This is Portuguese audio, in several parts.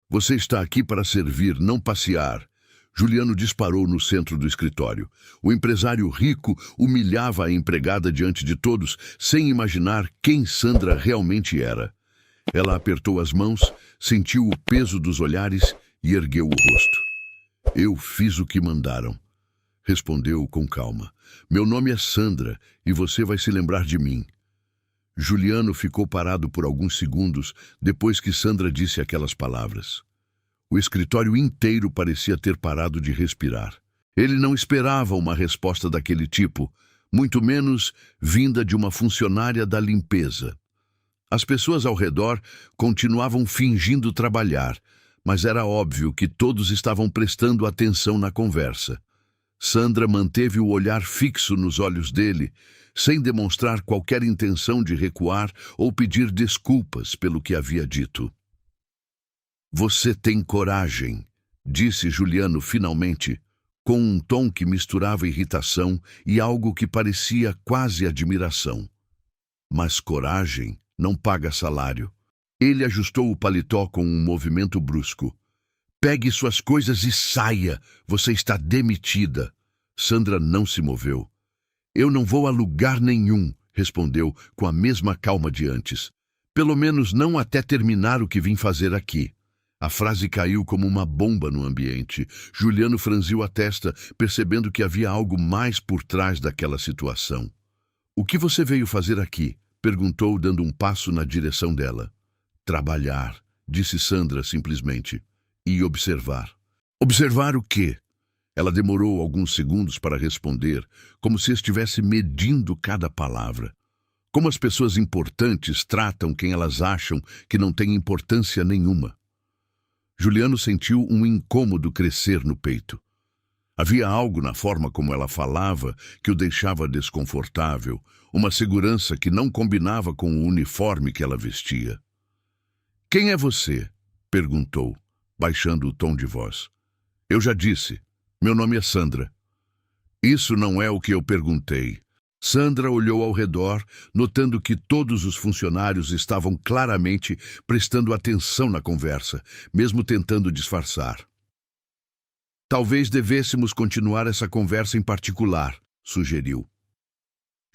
Você está aqui para servir, não passear. Juliano disparou no centro do escritório. O empresário rico humilhava a empregada diante de todos, sem imaginar quem Sandra realmente era. Ela apertou as mãos, sentiu o peso dos olhares e ergueu o rosto. Eu fiz o que mandaram, respondeu com calma. Meu nome é Sandra e você vai se lembrar de mim. Juliano ficou parado por alguns segundos depois que Sandra disse aquelas palavras. O escritório inteiro parecia ter parado de respirar. Ele não esperava uma resposta daquele tipo, muito menos vinda de uma funcionária da limpeza. As pessoas ao redor continuavam fingindo trabalhar, mas era óbvio que todos estavam prestando atenção na conversa. Sandra manteve o olhar fixo nos olhos dele, sem demonstrar qualquer intenção de recuar ou pedir desculpas pelo que havia dito. Você tem coragem, disse Juliano finalmente, com um tom que misturava irritação e algo que parecia quase admiração. Mas coragem não paga salário. Ele ajustou o paletó com um movimento brusco. Pegue suas coisas e saia. Você está demitida. Sandra não se moveu. Eu não vou a lugar nenhum, respondeu com a mesma calma de antes. Pelo menos não até terminar o que vim fazer aqui. A frase caiu como uma bomba no ambiente. Juliano franziu a testa, percebendo que havia algo mais por trás daquela situação. O que você veio fazer aqui? Perguntou, dando um passo na direção dela. Trabalhar, disse Sandra simplesmente. E observar. Observar o quê? Ela demorou alguns segundos para responder, como se estivesse medindo cada palavra. Como as pessoas importantes tratam quem elas acham que não tem importância nenhuma. Juliano sentiu um incômodo crescer no peito. Havia algo na forma como ela falava que o deixava desconfortável, uma segurança que não combinava com o uniforme que ela vestia. Quem é você? Perguntou, baixando o tom de voz. Eu já disse, meu nome é Sandra. Isso não é o que eu perguntei. Sandra olhou ao redor, notando que todos os funcionários estavam claramente prestando atenção na conversa, mesmo tentando disfarçar. Talvez devêssemos continuar essa conversa em particular, sugeriu.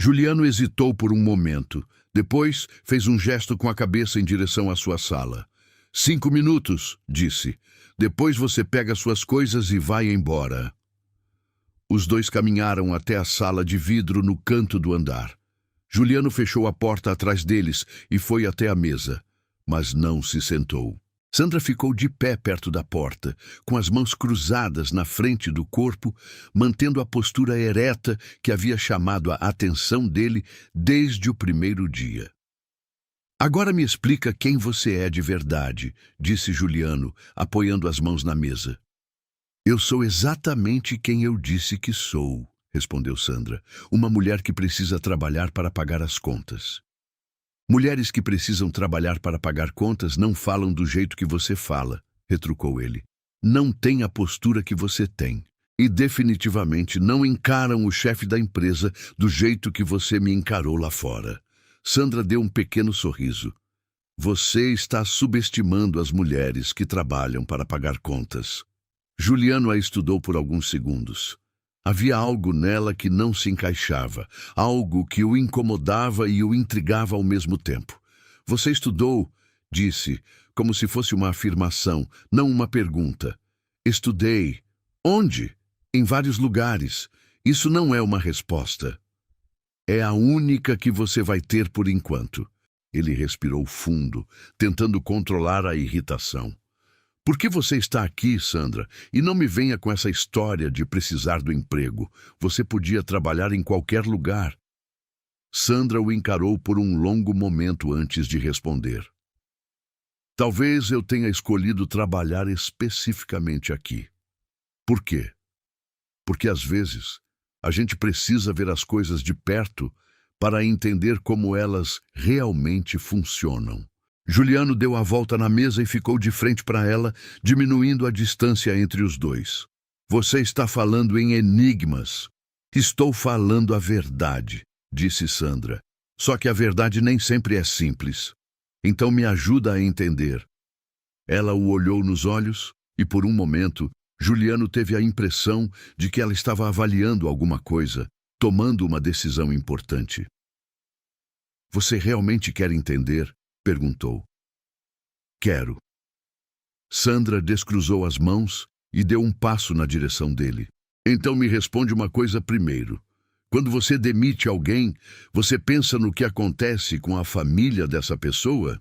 Juliano hesitou por um momento. Depois, fez um gesto com a cabeça em direção à sua sala. 5 minutos, disse. Depois você pega suas coisas e vai embora. Os dois caminharam até a sala de vidro no canto do andar. Juliano fechou a porta atrás deles e foi até a mesa, mas não se sentou. Sandra ficou de pé perto da porta, com as mãos cruzadas na frente do corpo, mantendo a postura ereta que havia chamado a atenção dele desde o primeiro dia. Agora me explica quem você é de verdade, disse Juliano, apoiando as mãos na mesa. Eu sou exatamente quem eu disse que sou, respondeu Sandra, uma mulher que precisa trabalhar para pagar as contas. Mulheres que precisam trabalhar para pagar contas não falam do jeito que você fala, retrucou ele. Não têm a postura que você tem. E definitivamente não encaram o chefe da empresa do jeito que você me encarou lá fora. Sandra deu um pequeno sorriso. Você está subestimando as mulheres que trabalham para pagar contas. Juliano a estudou por alguns segundos. Havia algo nela que não se encaixava, algo que o incomodava e o intrigava ao mesmo tempo. Você estudou, disse, como se fosse uma afirmação, não uma pergunta. Estudei. Onde? Em vários lugares. Isso não é uma resposta. É a única que você vai ter por enquanto. Ele respirou fundo, tentando controlar a irritação. Por que você está aqui, Sandra? E não me venha com essa história de precisar do emprego. Você podia trabalhar em qualquer lugar. Sandra o encarou por um longo momento antes de responder. Talvez eu tenha escolhido trabalhar especificamente aqui. Por quê? Porque às vezes a gente precisa ver as coisas de perto para entender como elas realmente funcionam. Juliano deu a volta na mesa e ficou de frente para ela, diminuindo a distância entre os dois. Você está falando em enigmas. Estou falando a verdade, disse Sandra. Só que a verdade nem sempre é simples. Então me ajuda a entender. Ela o olhou nos olhos e, por um momento, Juliano teve a impressão de que ela estava avaliando alguma coisa, tomando uma decisão importante. Você realmente quer entender? Perguntou. Quero. Sandra descruzou as mãos e deu um passo na direção dele. Então me responde uma coisa primeiro. Quando você demite alguém, você pensa no que acontece com a família dessa pessoa?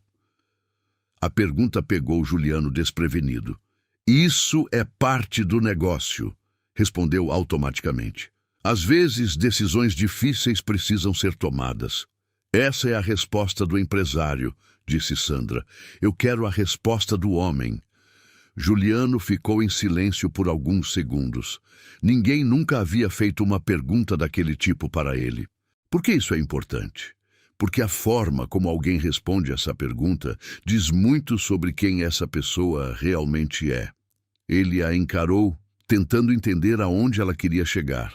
A pergunta pegou Juliano desprevenido. Isso é parte do negócio, respondeu automaticamente. Às vezes, decisões difíceis precisam ser tomadas. Essa é a resposta do empresário, disse Sandra. Eu quero a resposta do homem. Juliano ficou em silêncio por alguns segundos. Ninguém nunca havia feito uma pergunta daquele tipo para ele. Por que isso é importante? Porque a forma como alguém responde essa pergunta diz muito sobre quem essa pessoa realmente é. Ele a encarou, tentando entender aonde ela queria chegar.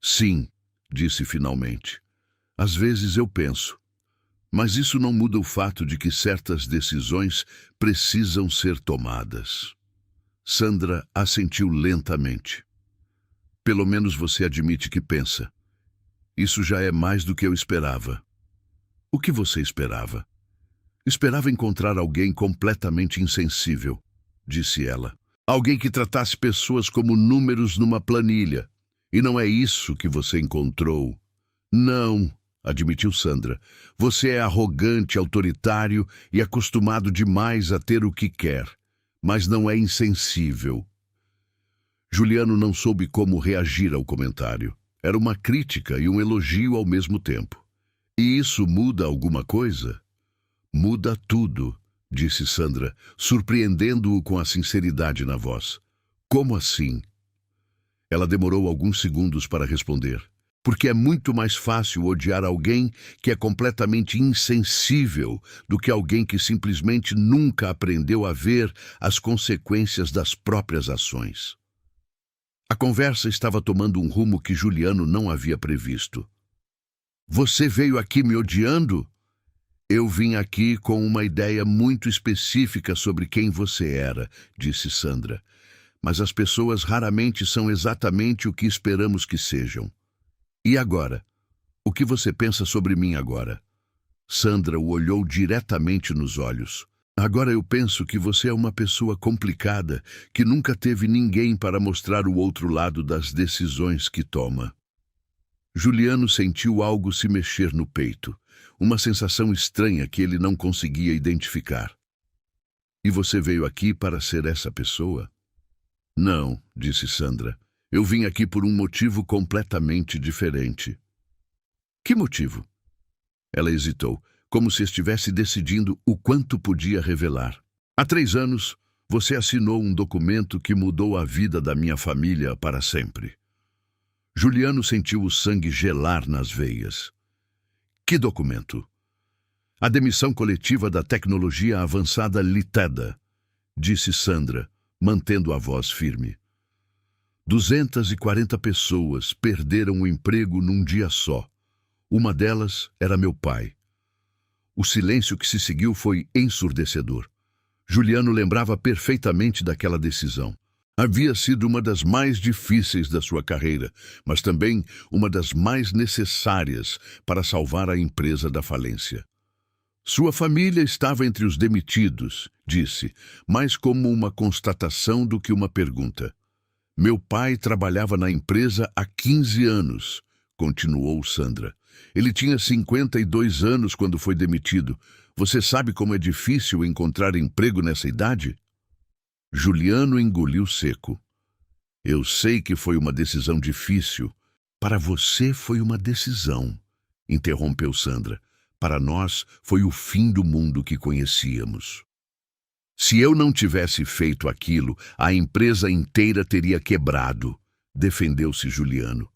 Sim, disse finalmente. Às vezes eu penso. Mas isso não muda o fato de que certas decisões precisam ser tomadas. Sandra assentiu lentamente. Pelo menos você admite que pensa. Isso já é mais do que eu esperava. O que você esperava? Esperava encontrar alguém completamente insensível, disse ela. Alguém que tratasse pessoas como números numa planilha. E não é isso que você encontrou. Não, admitiu Sandra. Você é arrogante, autoritário e acostumado demais a ter o que quer, mas não é insensível. Juliano não soube como reagir ao comentário. Era uma crítica e um elogio ao mesmo tempo. E isso muda alguma coisa? Muda tudo, disse Sandra, surpreendendo-o com a sinceridade na voz. Como assim? Ela demorou alguns segundos para responder. Porque é muito mais fácil odiar alguém que é completamente insensível do que alguém que simplesmente nunca aprendeu a ver as consequências das próprias ações. A conversa estava tomando um rumo que Juliano não havia previsto. Você veio aqui me odiando? Eu vim aqui com uma ideia muito específica sobre quem você era, disse Sandra. Mas as pessoas raramente são exatamente o que esperamos que sejam. E agora? O que você pensa sobre mim agora? Sandra o olhou diretamente nos olhos. Agora eu penso que você é uma pessoa complicada, que nunca teve ninguém para mostrar o outro lado das decisões que toma. Juliano sentiu algo se mexer no peito, uma sensação estranha que ele não conseguia identificar. E você veio aqui para ser essa pessoa? Não, disse Sandra. Eu vim aqui por um motivo completamente diferente. Que motivo? Ela hesitou, como se estivesse decidindo o quanto podia revelar. Há 3 anos, você assinou um documento que mudou a vida da minha família para sempre. Juliano sentiu o sangue gelar nas veias. Que documento? A demissão coletiva da tecnologia avançada Liteda, disse Sandra, mantendo a voz firme. 240 pessoas perderam o emprego num dia só. Uma delas era meu pai. O silêncio que se seguiu foi ensurdecedor. Juliano lembrava perfeitamente daquela decisão. Havia sido uma das mais difíceis da sua carreira, mas também uma das mais necessárias para salvar a empresa da falência. Sua família estava entre os demitidos, disse, mais como uma constatação do que uma pergunta. Meu pai trabalhava na empresa há 15 anos, continuou Sandra. Ele tinha 52 anos quando foi demitido. Você sabe como é difícil encontrar emprego nessa idade? Juliano engoliu seco. Eu sei que foi uma decisão difícil. Para você foi uma decisão, interrompeu Sandra. Para nós foi o fim do mundo que conhecíamos. Se eu não tivesse feito aquilo, a empresa inteira teria quebrado, defendeu-se Juliano.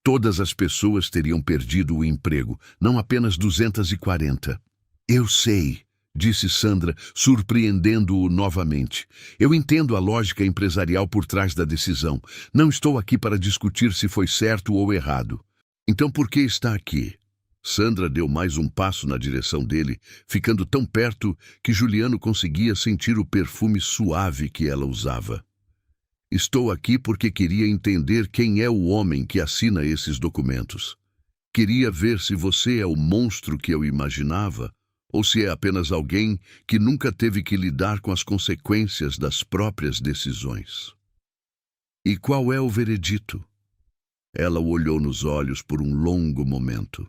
Todas as pessoas teriam perdido o emprego, não apenas 240. Eu sei, disse Sandra, surpreendendo-o novamente. Eu entendo a lógica empresarial por trás da decisão. Não estou aqui para discutir se foi certo ou errado. Então por que está aqui? Sandra deu mais um passo na direção dele, ficando tão perto que Juliano conseguia sentir o perfume suave que ela usava. Estou aqui porque queria entender quem é o homem que assina esses documentos. Queria ver se você é o monstro que eu imaginava, ou se é apenas alguém que nunca teve que lidar com as consequências das próprias decisões. E qual é o veredito? Ela o olhou nos olhos por um longo momento.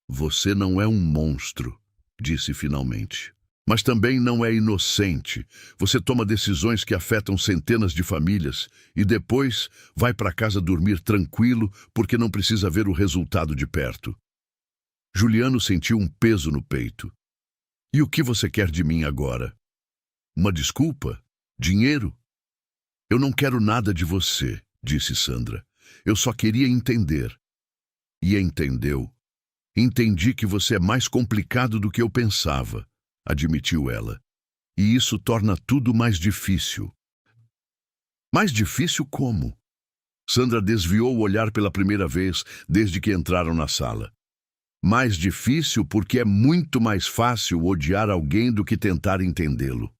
Você não é um monstro, disse finalmente. Mas também não é inocente. Você toma decisões que afetam centenas de famílias e depois vai para casa dormir tranquilo porque não precisa ver o resultado de perto. Juliano sentiu um peso no peito. E o que você quer de mim agora? Uma desculpa? Dinheiro? Eu não quero nada de você, disse Sandra. Eu só queria entender. E entendeu. Entendi que você é mais complicado do que eu pensava, admitiu ela. E isso torna tudo mais difícil. Mais difícil como? Sandra desviou o olhar pela primeira vez desde que entraram na sala. Mais difícil porque é muito mais fácil odiar alguém do que tentar entendê-lo.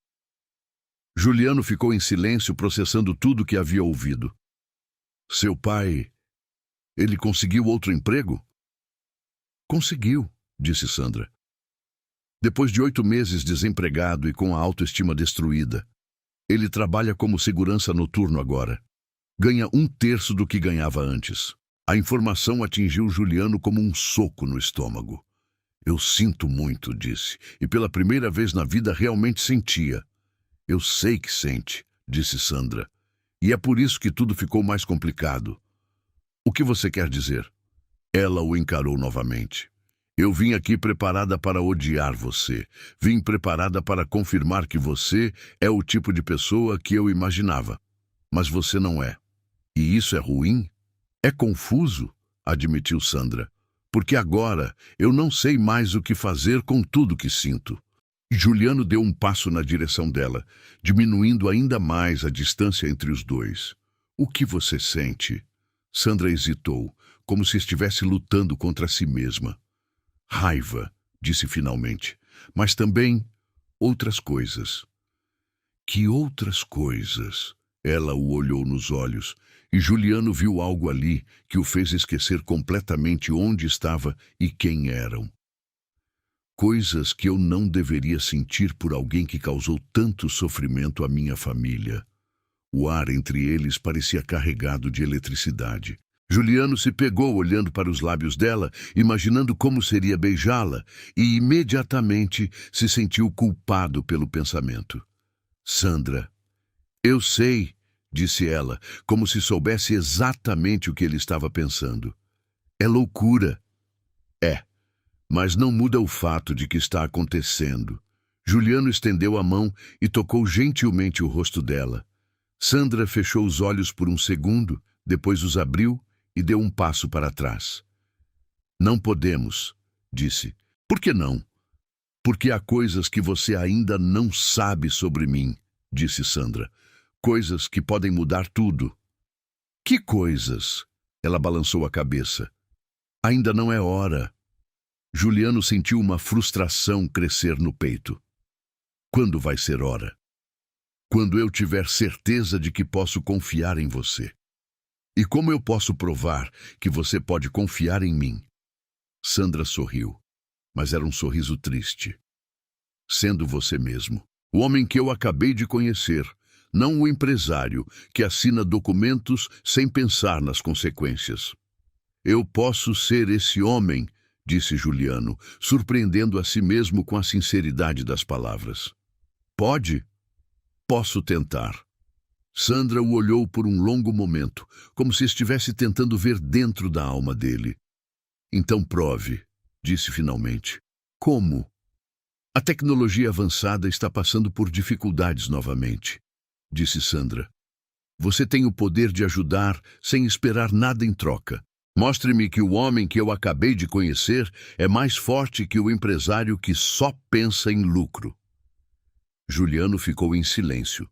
Juliano ficou em silêncio, processando tudo que havia ouvido. Seu pai, ele conseguiu outro emprego? Conseguiu, disse Sandra. Depois de 8 meses desempregado e com a autoestima destruída, ele trabalha como segurança noturno agora. Ganha 1/3 do que ganhava antes. A informação atingiu Juliano como um soco no estômago. Eu sinto muito, disse, e pela primeira vez na vida realmente sentia. Eu sei que sente, disse Sandra, e é por isso que tudo ficou mais complicado. O que você quer dizer? Ela o encarou novamente. Eu vim aqui preparada para odiar você. Vim preparada para confirmar que você é o tipo de pessoa que eu imaginava. Mas você não é. E isso é ruim? É confuso, admitiu Sandra, porque agora eu não sei mais o que fazer com tudo que sinto. Juliano deu um passo na direção dela, diminuindo ainda mais a distância entre os dois. O que você sente? Sandra hesitou, como se estivesse lutando contra si mesma. Raiva, disse finalmente, mas também outras coisas. Que outras coisas? Ela o olhou nos olhos, e Juliano viu algo ali que o fez esquecer completamente onde estava e quem eram. Coisas que eu não deveria sentir por alguém que causou tanto sofrimento à minha família. O ar entre eles parecia carregado de eletricidade. Juliano se pegou olhando para os lábios dela, imaginando como seria beijá-la, e imediatamente se sentiu culpado pelo pensamento. Sandra, eu sei, disse ela, como se soubesse exatamente o que ele estava pensando. É loucura. É. Mas não muda o fato de que está acontecendo. Juliano estendeu a mão e tocou gentilmente o rosto dela. Sandra fechou os olhos por um segundo, depois os abriu e deu um passo para trás. Não podemos, disse. Por que não? Porque há coisas que você ainda não sabe sobre mim, disse Sandra. Coisas que podem mudar tudo. Que coisas? Ela balançou a cabeça. Ainda não é hora. Juliano sentiu uma frustração crescer no peito. Quando vai ser hora? Quando eu tiver certeza de que posso confiar em você. E como eu posso provar que você pode confiar em mim? Sandra sorriu, mas era um sorriso triste. Sendo você mesmo, o homem que eu acabei de conhecer, não o empresário que assina documentos sem pensar nas consequências. Eu posso ser esse homem, disse Juliano, surpreendendo a si mesmo com a sinceridade das palavras. Pode? Posso tentar. Sandra o olhou por um longo momento, como se estivesse tentando ver dentro da alma dele. Então prove, disse finalmente. Como? A tecnologia avançada está passando por dificuldades novamente, disse Sandra. Você tem o poder de ajudar sem esperar nada em troca. Mostre-me que o homem que eu acabei de conhecer é mais forte que o empresário que só pensa em lucro. Juliano ficou em silêncio,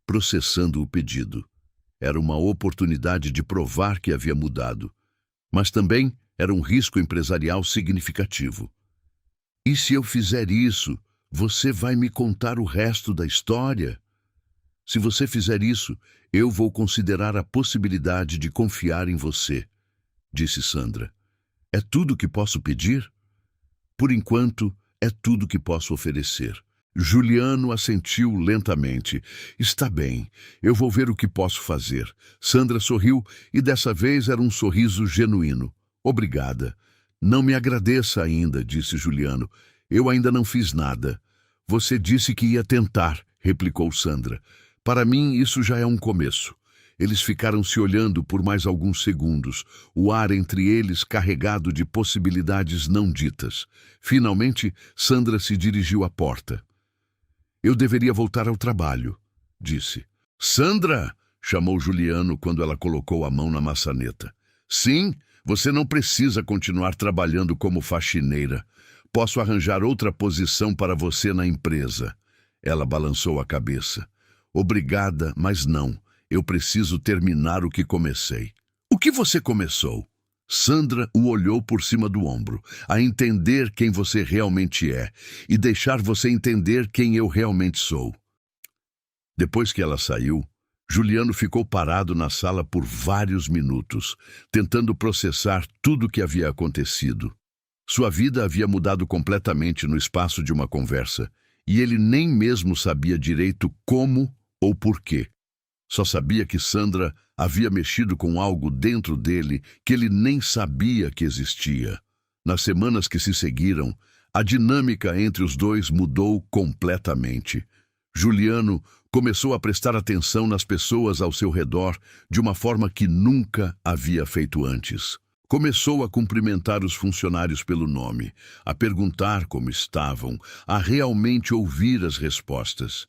processando o pedido. Era uma oportunidade de provar que havia mudado. Mas também era um risco empresarial significativo. E se eu fizer isso, você vai me contar o resto da história? Se você fizer isso, eu vou considerar a possibilidade de confiar em você, disse Sandra. É tudo que posso pedir? Por enquanto, é tudo que posso oferecer. Juliano assentiu lentamente. Está bem, eu vou ver o que posso fazer. Sandra sorriu e dessa vez era um sorriso genuíno. Obrigada. Não me agradeça ainda, disse Juliano. Eu ainda não fiz nada. Você disse que ia tentar, replicou Sandra. Para mim, isso já é um começo. Eles ficaram se olhando por mais alguns segundos, o ar entre eles carregado de possibilidades não ditas. Finalmente, Sandra se dirigiu à porta. Eu deveria voltar ao trabalho, disse. Sandra! Chamou Juliano quando ela colocou a mão na maçaneta. Sim, você não precisa continuar trabalhando como faxineira. Posso arranjar outra posição para você na empresa. Ela balançou a cabeça. Obrigada, mas não. Eu preciso terminar o que comecei. O que você começou? Sandra o olhou por cima do ombro, a entender quem você realmente é e deixar você entender quem eu realmente sou. Depois que ela saiu, Juliano ficou parado na sala por vários minutos, tentando processar tudo o que havia acontecido. Sua vida havia mudado completamente no espaço de uma conversa, e ele nem mesmo sabia direito como ou por quê. Só sabia que Sandra havia mexido com algo dentro dele que ele nem sabia que existia. Nas semanas que se seguiram, a dinâmica entre os dois mudou completamente. Juliano começou a prestar atenção nas pessoas ao seu redor de uma forma que nunca havia feito antes. Começou a cumprimentar os funcionários pelo nome, a perguntar como estavam, a realmente ouvir as respostas.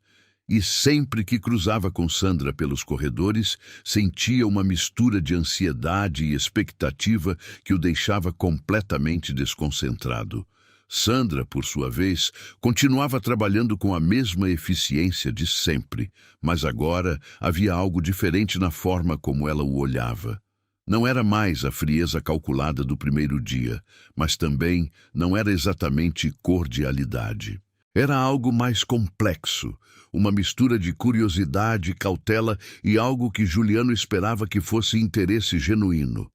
E sempre que cruzava com Sandra pelos corredores, sentia uma mistura de ansiedade e expectativa que o deixava completamente desconcentrado. Sandra, por sua vez, continuava trabalhando com a mesma eficiência de sempre, mas agora havia algo diferente na forma como ela o olhava. Não era mais a frieza calculada do primeiro dia, mas também não era exatamente cordialidade. Era algo mais complexo, uma mistura de curiosidade, cautela e algo que Juliano esperava que fosse interesse genuíno.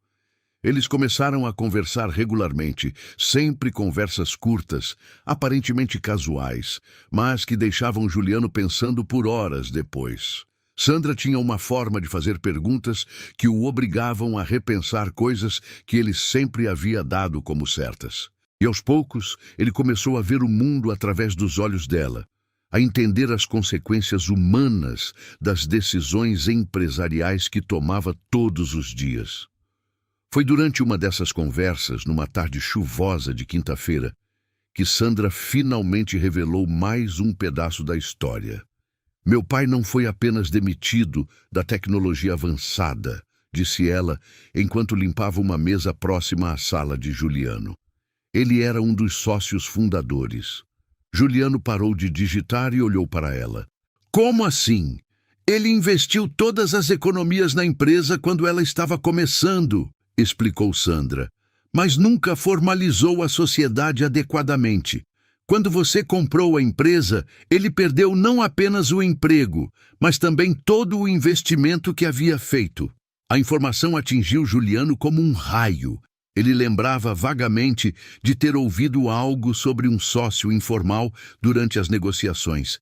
Eles começaram a conversar regularmente, sempre conversas curtas, aparentemente casuais, mas que deixavam Juliano pensando por horas depois. Sandra tinha uma forma de fazer perguntas que o obrigavam a repensar coisas que ele sempre havia dado como certas. E aos poucos, ele começou a ver o mundo através dos olhos dela, a entender as consequências humanas das decisões empresariais que tomava todos os dias. Foi durante uma dessas conversas, numa tarde chuvosa de quinta-feira, que Sandra finalmente revelou mais um pedaço da história. Meu pai não foi apenas demitido da tecnologia avançada, disse ela, enquanto limpava uma mesa próxima à sala de Juliano. Ele era um dos sócios fundadores. Juliano parou de digitar e olhou para ela. Como assim? Ele investiu todas as economias na empresa quando ela estava começando, explicou Sandra, mas nunca formalizou a sociedade adequadamente. Quando você comprou a empresa, ele perdeu não apenas o emprego, mas também todo o investimento que havia feito. A informação atingiu Juliano como um raio. Ele lembrava vagamente de ter ouvido algo sobre um sócio informal durante as negociações,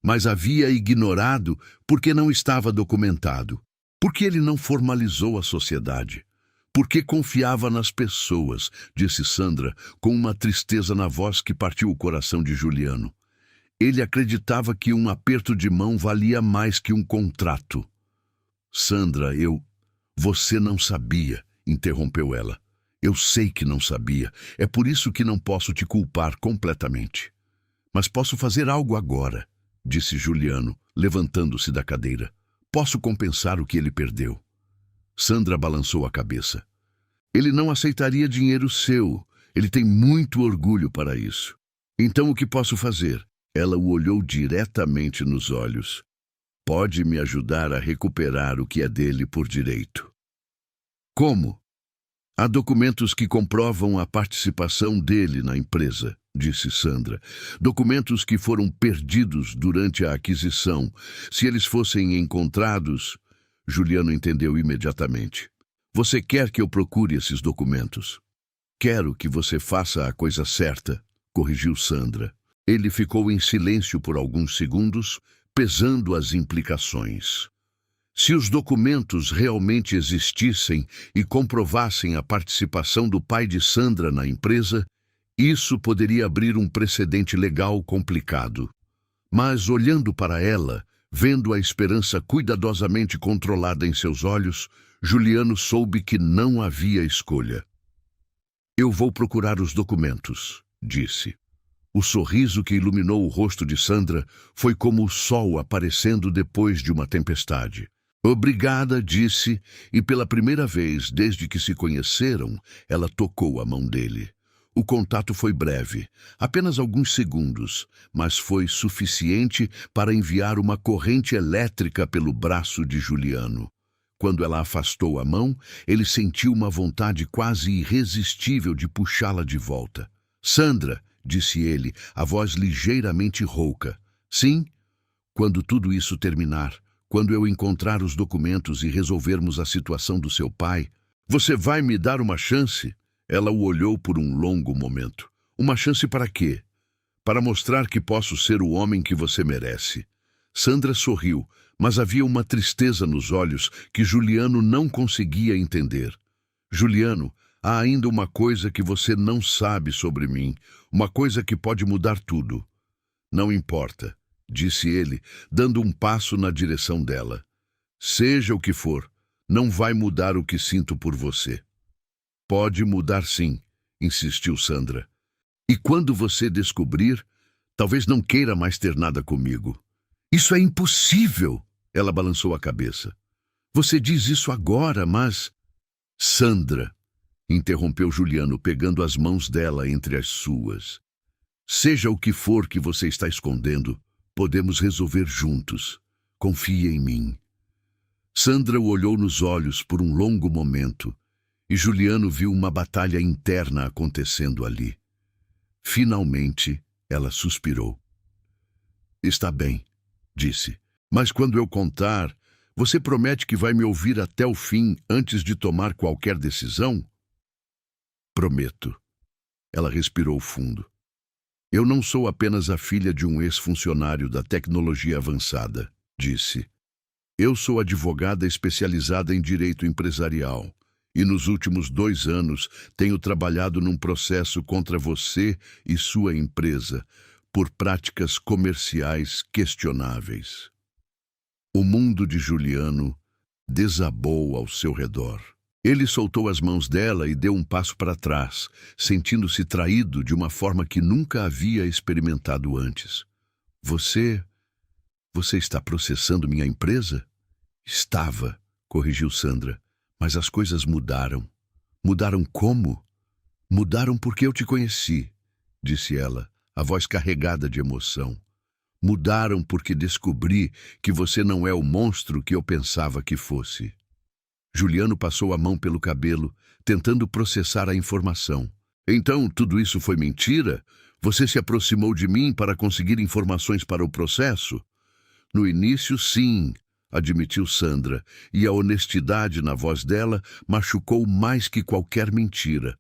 mas havia ignorado porque não estava documentado. Porque ele não formalizou a sociedade? Porque confiava nas pessoas, disse Sandra, com uma tristeza na voz que partiu o coração de Juliano. Ele acreditava que um aperto de mão valia mais que um contrato. Sandra, Você não sabia, interrompeu ela. Eu sei que não sabia. É por isso que não posso te culpar completamente. Mas posso fazer algo agora, disse Juliano, levantando-se da cadeira. Posso compensar o que ele perdeu. Sandra balançou a cabeça. Ele não aceitaria dinheiro seu. Ele tem muito orgulho para isso. Então o que posso fazer? Ela o olhou diretamente nos olhos. Pode me ajudar a recuperar o que é dele por direito. Como? Há documentos que comprovam a participação dele na empresa, disse Sandra. Documentos que foram perdidos durante a aquisição. Se eles fossem encontrados... Juliano entendeu imediatamente. Você quer que eu procure esses documentos? Quero que você faça a coisa certa, corrigiu Sandra. Ele ficou em silêncio por alguns segundos, pesando as implicações. Se os documentos realmente existissem e comprovassem a participação do pai de Sandra na empresa, isso poderia abrir um precedente legal complicado. Mas, olhando para ela, vendo a esperança cuidadosamente controlada em seus olhos, Juliano soube que não havia escolha. Eu vou procurar os documentos, disse. O sorriso que iluminou o rosto de Sandra foi como o sol aparecendo depois de uma tempestade. Obrigada, disse, e pela primeira vez desde que se conheceram, ela tocou a mão dele. O contato foi breve, apenas alguns segundos, mas foi suficiente para enviar uma corrente elétrica pelo braço de Juliano. Quando ela afastou a mão, ele sentiu uma vontade quase irresistível de puxá-la de volta. Sandra, disse ele, a voz ligeiramente rouca. Sim, quando tudo isso terminar, quando eu encontrar os documentos e resolvermos a situação do seu pai, você vai me dar uma chance? Ela o olhou por um longo momento. Uma chance para quê? Para mostrar que posso ser o homem que você merece. Sandra sorriu, mas havia uma tristeza nos olhos que Juliano não conseguia entender. Juliano, há ainda uma coisa que você não sabe sobre mim, uma coisa que pode mudar tudo. Não importa, disse ele, dando um passo na direção dela. Seja o que for, não vai mudar o que sinto por você. Pode mudar sim, insistiu Sandra. E quando você descobrir, talvez não queira mais ter nada comigo. Isso é impossível, ela balançou a cabeça. Você diz isso agora, mas... Sandra, interrompeu Juliano, pegando as mãos dela entre as suas. Seja o que for que você está escondendo, podemos resolver juntos. Confie em mim. Sandra o olhou nos olhos por um longo momento, e Juliano viu uma batalha interna acontecendo ali. Finalmente, ela suspirou. Está bem, disse, mas quando eu contar, você promete que vai me ouvir até o fim antes de tomar qualquer decisão? Prometo. Ela respirou fundo. Eu não sou apenas a filha de um ex-funcionário da tecnologia avançada, disse. Eu sou advogada especializada em direito empresarial e nos últimos 2 anos tenho trabalhado num processo contra você e sua empresa por práticas comerciais questionáveis. O mundo de Juliano desabou ao seu redor. Ele soltou as mãos dela e deu um passo para trás, sentindo-se traído de uma forma que nunca havia experimentado antes. Você está processando minha empresa? Estava, corrigiu Sandra, mas as coisas mudaram. Mudaram como? Mudaram porque eu te conheci, disse ela, a voz carregada de emoção. Mudaram porque descobri que você não é o monstro que eu pensava que fosse. Juliano passou a mão pelo cabelo, tentando processar a informação. Então, tudo isso foi mentira? Você se aproximou de mim para conseguir informações para o processo? No início, sim, admitiu Sandra, e a honestidade na voz dela machucou mais que qualquer mentira.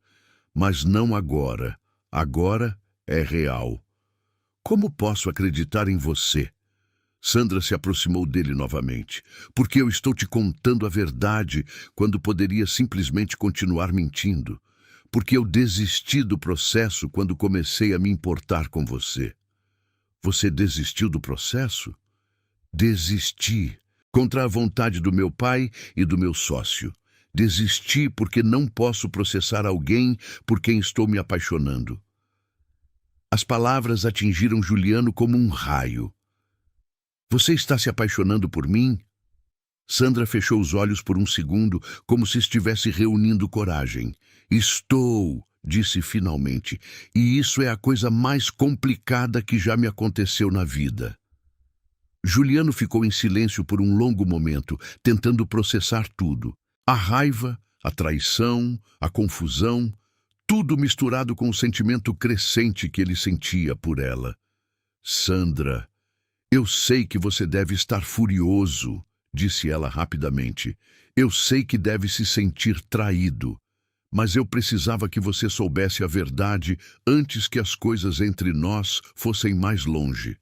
Mas não agora. Agora é real. Como posso acreditar em você? Sandra se aproximou dele novamente. Porque eu estou te contando a verdade quando poderia simplesmente continuar mentindo. Porque eu desisti do processo quando comecei a me importar com você. Você desistiu do processo? Desisti. Contra a vontade do meu pai e do meu sócio. Desisti porque não posso processar alguém por quem estou me apaixonando. As palavras atingiram Juliano como um raio. Você está se apaixonando por mim? Sandra fechou os olhos por um segundo, como se estivesse reunindo coragem. Estou, disse finalmente, e isso é a coisa mais complicada que já me aconteceu na vida. Juliano ficou em silêncio por um longo momento, tentando processar tudo. A raiva, a traição, a confusão, tudo misturado com o sentimento crescente que ele sentia por ela. Sandra, eu sei que você deve estar furioso, disse ela rapidamente. Eu sei que deve se sentir traído, mas eu precisava que você soubesse a verdade antes que as coisas entre nós fossem mais longe.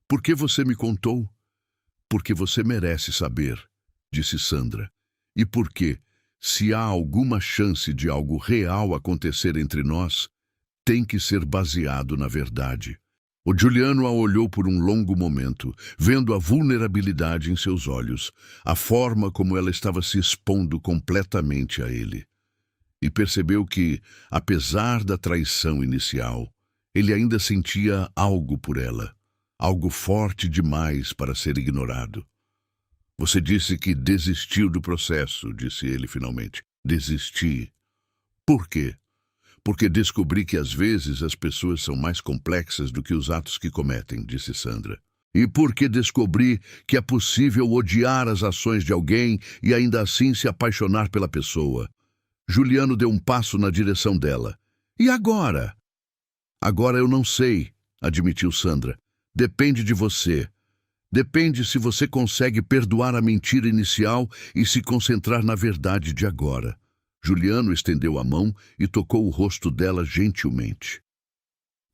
Por que você me contou? Porque você merece saber, disse Sandra. E porque, se há alguma chance de algo real acontecer entre nós, tem que ser baseado na verdade. O Giuliano a olhou por um longo momento, vendo a vulnerabilidade em seus olhos, a forma como ela estava se expondo completamente a ele. E percebeu que, apesar da traição inicial, ele ainda sentia algo por ela, algo forte demais para ser ignorado. Você disse que desistiu do processo, disse ele finalmente. Desisti. Por quê? Porque descobri que às vezes as pessoas são mais complexas do que os atos que cometem, disse Sandra. E porque descobri que é possível odiar as ações de alguém e ainda assim se apaixonar pela pessoa. Giuliano deu um passo na direção dela. E agora? Agora eu não sei, admitiu Sandra. Depende de você. Depende se você consegue perdoar a mentira inicial e se concentrar na verdade de agora. Giuliano estendeu a mão e tocou o rosto dela gentilmente.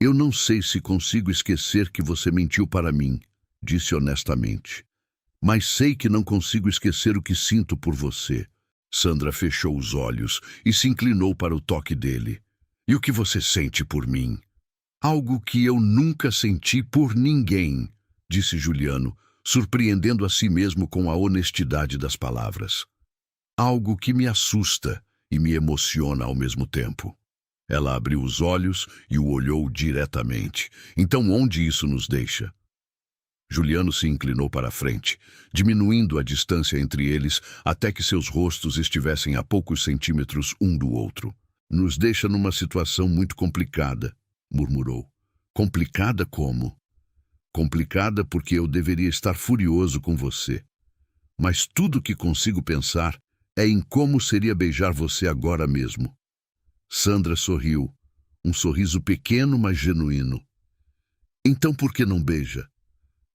Eu não sei se consigo esquecer que você mentiu para mim, disse honestamente. Mas sei que não consigo esquecer o que sinto por você. Sandra fechou os olhos e se inclinou para o toque dele. E o que você sente por mim? Algo que eu nunca senti por ninguém, disse Giuliano, surpreendendo a si mesmo com a honestidade das palavras. Algo que me assusta e me emociona ao mesmo tempo. Ela abriu os olhos e o olhou diretamente. Então onde isso nos deixa? Giuliano se inclinou para a frente, diminuindo a distância entre eles até que seus rostos estivessem a poucos centímetros um do outro. Nos deixa numa situação muito complicada, murmurou. Complicada como? Complicada porque eu deveria estar furioso com você. Mas tudo que consigo pensar é em como seria beijar você agora mesmo. Sandra sorriu, um sorriso pequeno, mas genuíno. Então por que não beija?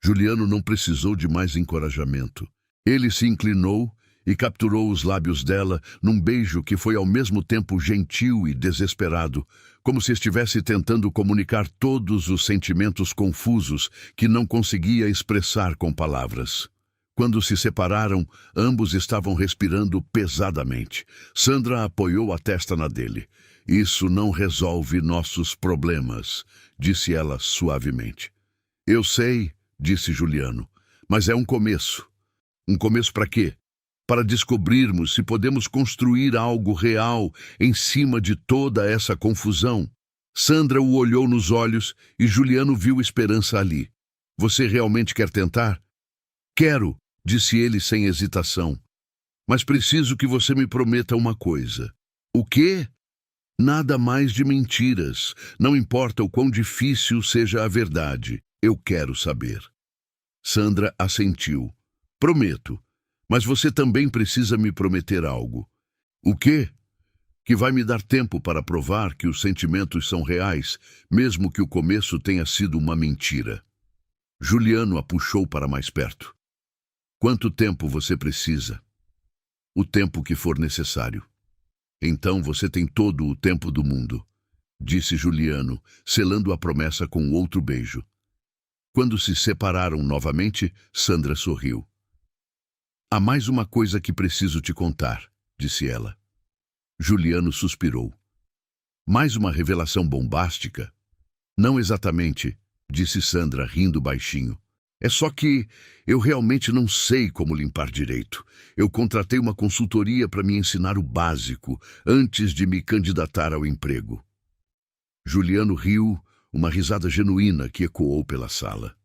Giuliano não precisou de mais encorajamento. Ele se inclinou e capturou os lábios dela num beijo que foi ao mesmo tempo gentil e desesperado, como se estivesse tentando comunicar todos os sentimentos confusos que não conseguia expressar com palavras. Quando se separaram, ambos estavam respirando pesadamente. Sandra apoiou a testa na dele. Isso não resolve nossos problemas, disse ela suavemente. Eu sei, disse Giuliano, mas é um começo. Um começo para quê? Para descobrirmos se podemos construir algo real em cima de toda essa confusão. Sandra o olhou nos olhos e Giuliano viu esperança ali. Você realmente quer tentar? Quero, disse ele sem hesitação. Mas preciso que você me prometa uma coisa. O quê? Nada mais de mentiras. Não importa o quão difícil seja a verdade. Eu quero saber. Sandra assentiu. Prometo. Mas você também precisa me prometer algo. O quê? Que vai me dar tempo para provar que os sentimentos são reais, mesmo que o começo tenha sido uma mentira. Giuliano a puxou para mais perto. Quanto tempo você precisa? O tempo que for necessário. Então você tem todo o tempo do mundo, disse Giuliano, selando a promessa com outro beijo. Quando se separaram novamente, Sandra sorriu. Há mais uma coisa que preciso te contar, disse ela. Giuliano suspirou. Mais uma revelação bombástica? Não exatamente, disse Sandra, rindo baixinho. É só que eu realmente não sei como limpar direito. Eu contratei uma consultoria para me ensinar o básico antes de me candidatar ao emprego. Giuliano riu, uma risada genuína que ecoou pela sala.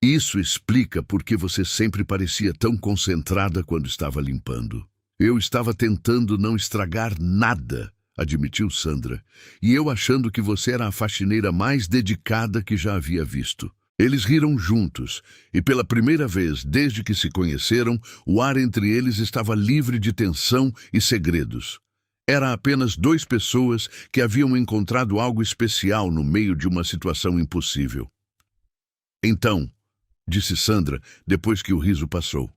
Isso explica por que você sempre parecia tão concentrada quando estava limpando. Eu estava tentando não estragar nada, admitiu Sandra, e eu achando que você era a faxineira mais dedicada que já havia visto. Eles riram juntos, e pela primeira vez desde que se conheceram, o ar entre eles estava livre de tensão e segredos. Era apenas duas pessoas que haviam encontrado algo especial no meio de uma situação impossível. Então, disse Sandra, depois que o riso passou,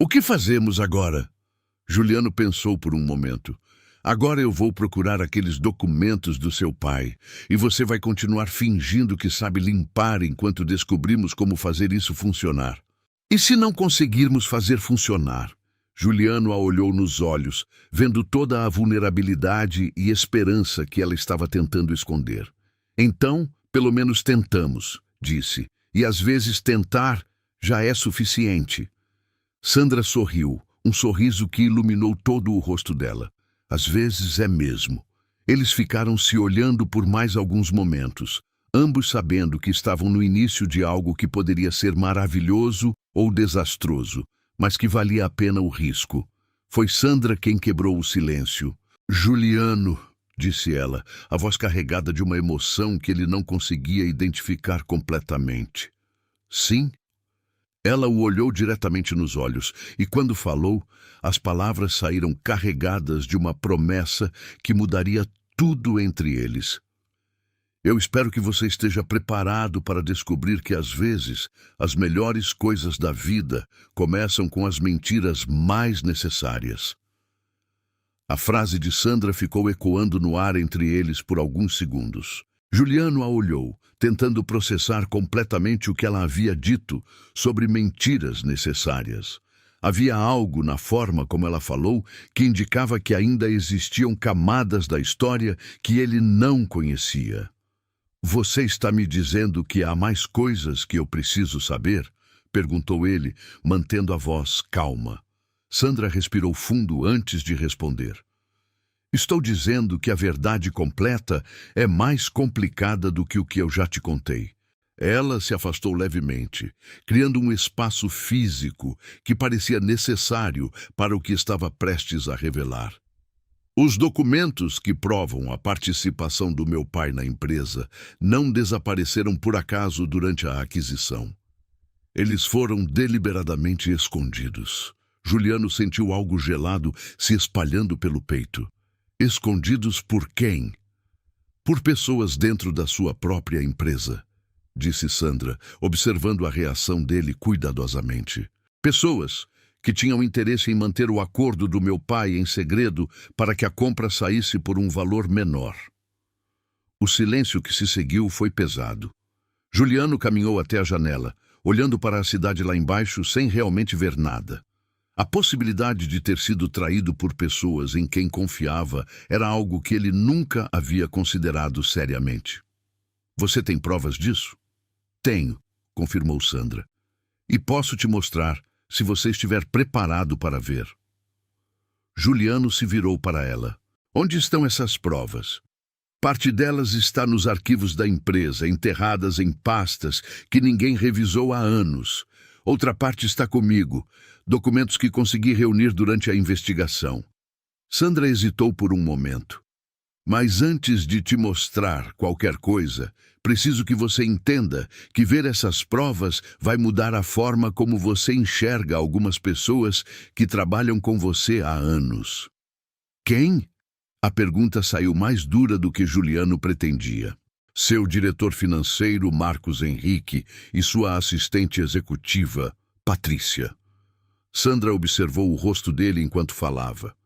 o que fazemos agora? Juliano pensou por um momento. Agora eu vou procurar aqueles documentos do seu pai, e você vai continuar fingindo que sabe limpar enquanto descobrimos como fazer isso funcionar. E se não conseguirmos fazer funcionar? Juliano a olhou nos olhos, vendo toda a vulnerabilidade e esperança que ela estava tentando esconder. Então, pelo menos tentamos, disse, e às vezes tentar já é suficiente. Sandra sorriu, um sorriso que iluminou todo o rosto dela. Às vezes é mesmo. Eles ficaram se olhando por mais alguns momentos, ambos sabendo que estavam no início de algo que poderia ser maravilhoso ou desastroso, mas que valia a pena o risco. Foi Sandra quem quebrou o silêncio. Juliano, disse ela, a voz carregada de uma emoção que ele não conseguia identificar completamente. Sim? Ela o olhou diretamente nos olhos, e quando falou, as palavras saíram carregadas de uma promessa que mudaria tudo entre eles. Eu espero que você esteja preparado para descobrir que, às vezes, as melhores coisas da vida começam com as mentiras mais necessárias. A frase de Sandra ficou ecoando no ar entre eles por alguns segundos. Juliano a olhou, tentando processar completamente o que ela havia dito sobre mentiras necessárias. Havia algo na forma como ela falou que indicava que ainda existiam camadas da história que ele não conhecia. Você está me dizendo que há mais coisas que eu preciso saber? Perguntou ele, mantendo a voz calma. Sandra respirou fundo antes de responder. Estou dizendo que a verdade completa é mais complicada do que o que eu já te contei. Ela se afastou levemente, criando um espaço físico que parecia necessário para o que estava prestes a revelar. Os documentos que provam a participação do meu pai na empresa não desapareceram por acaso durante a aquisição. Eles foram deliberadamente escondidos. Juliano sentiu algo gelado se espalhando pelo peito. Escondidos por quem? Por pessoas dentro da sua própria empresa, disse Sandra, observando a reação dele cuidadosamente. Pessoas que tinham interesse em manter o acordo do meu pai em segredo para que a compra saísse por um valor menor. O silêncio que se seguiu foi pesado. Juliano caminhou até a janela, olhando para a cidade lá embaixo sem realmente ver nada. A possibilidade de ter sido traído por pessoas em quem confiava era algo que ele nunca havia considerado seriamente. Você tem provas disso? Tenho, confirmou Sandra. E posso te mostrar, se você estiver preparado para ver. Juliano se virou para ela. Onde estão essas provas? Parte delas está nos arquivos da empresa, enterradas em pastas que ninguém revisou há anos. Outra parte está comigo, documentos que consegui reunir durante a investigação. Sandra hesitou por um momento. Mas antes de te mostrar qualquer coisa, preciso que você entenda que ver essas provas vai mudar a forma como você enxerga algumas pessoas que trabalham com você há anos. Quem? A pergunta saiu mais dura do que Juliano pretendia. Seu diretor financeiro, Marcos Henrique, e sua assistente executiva, Patrícia. Sandra observou o rosto dele enquanto falava.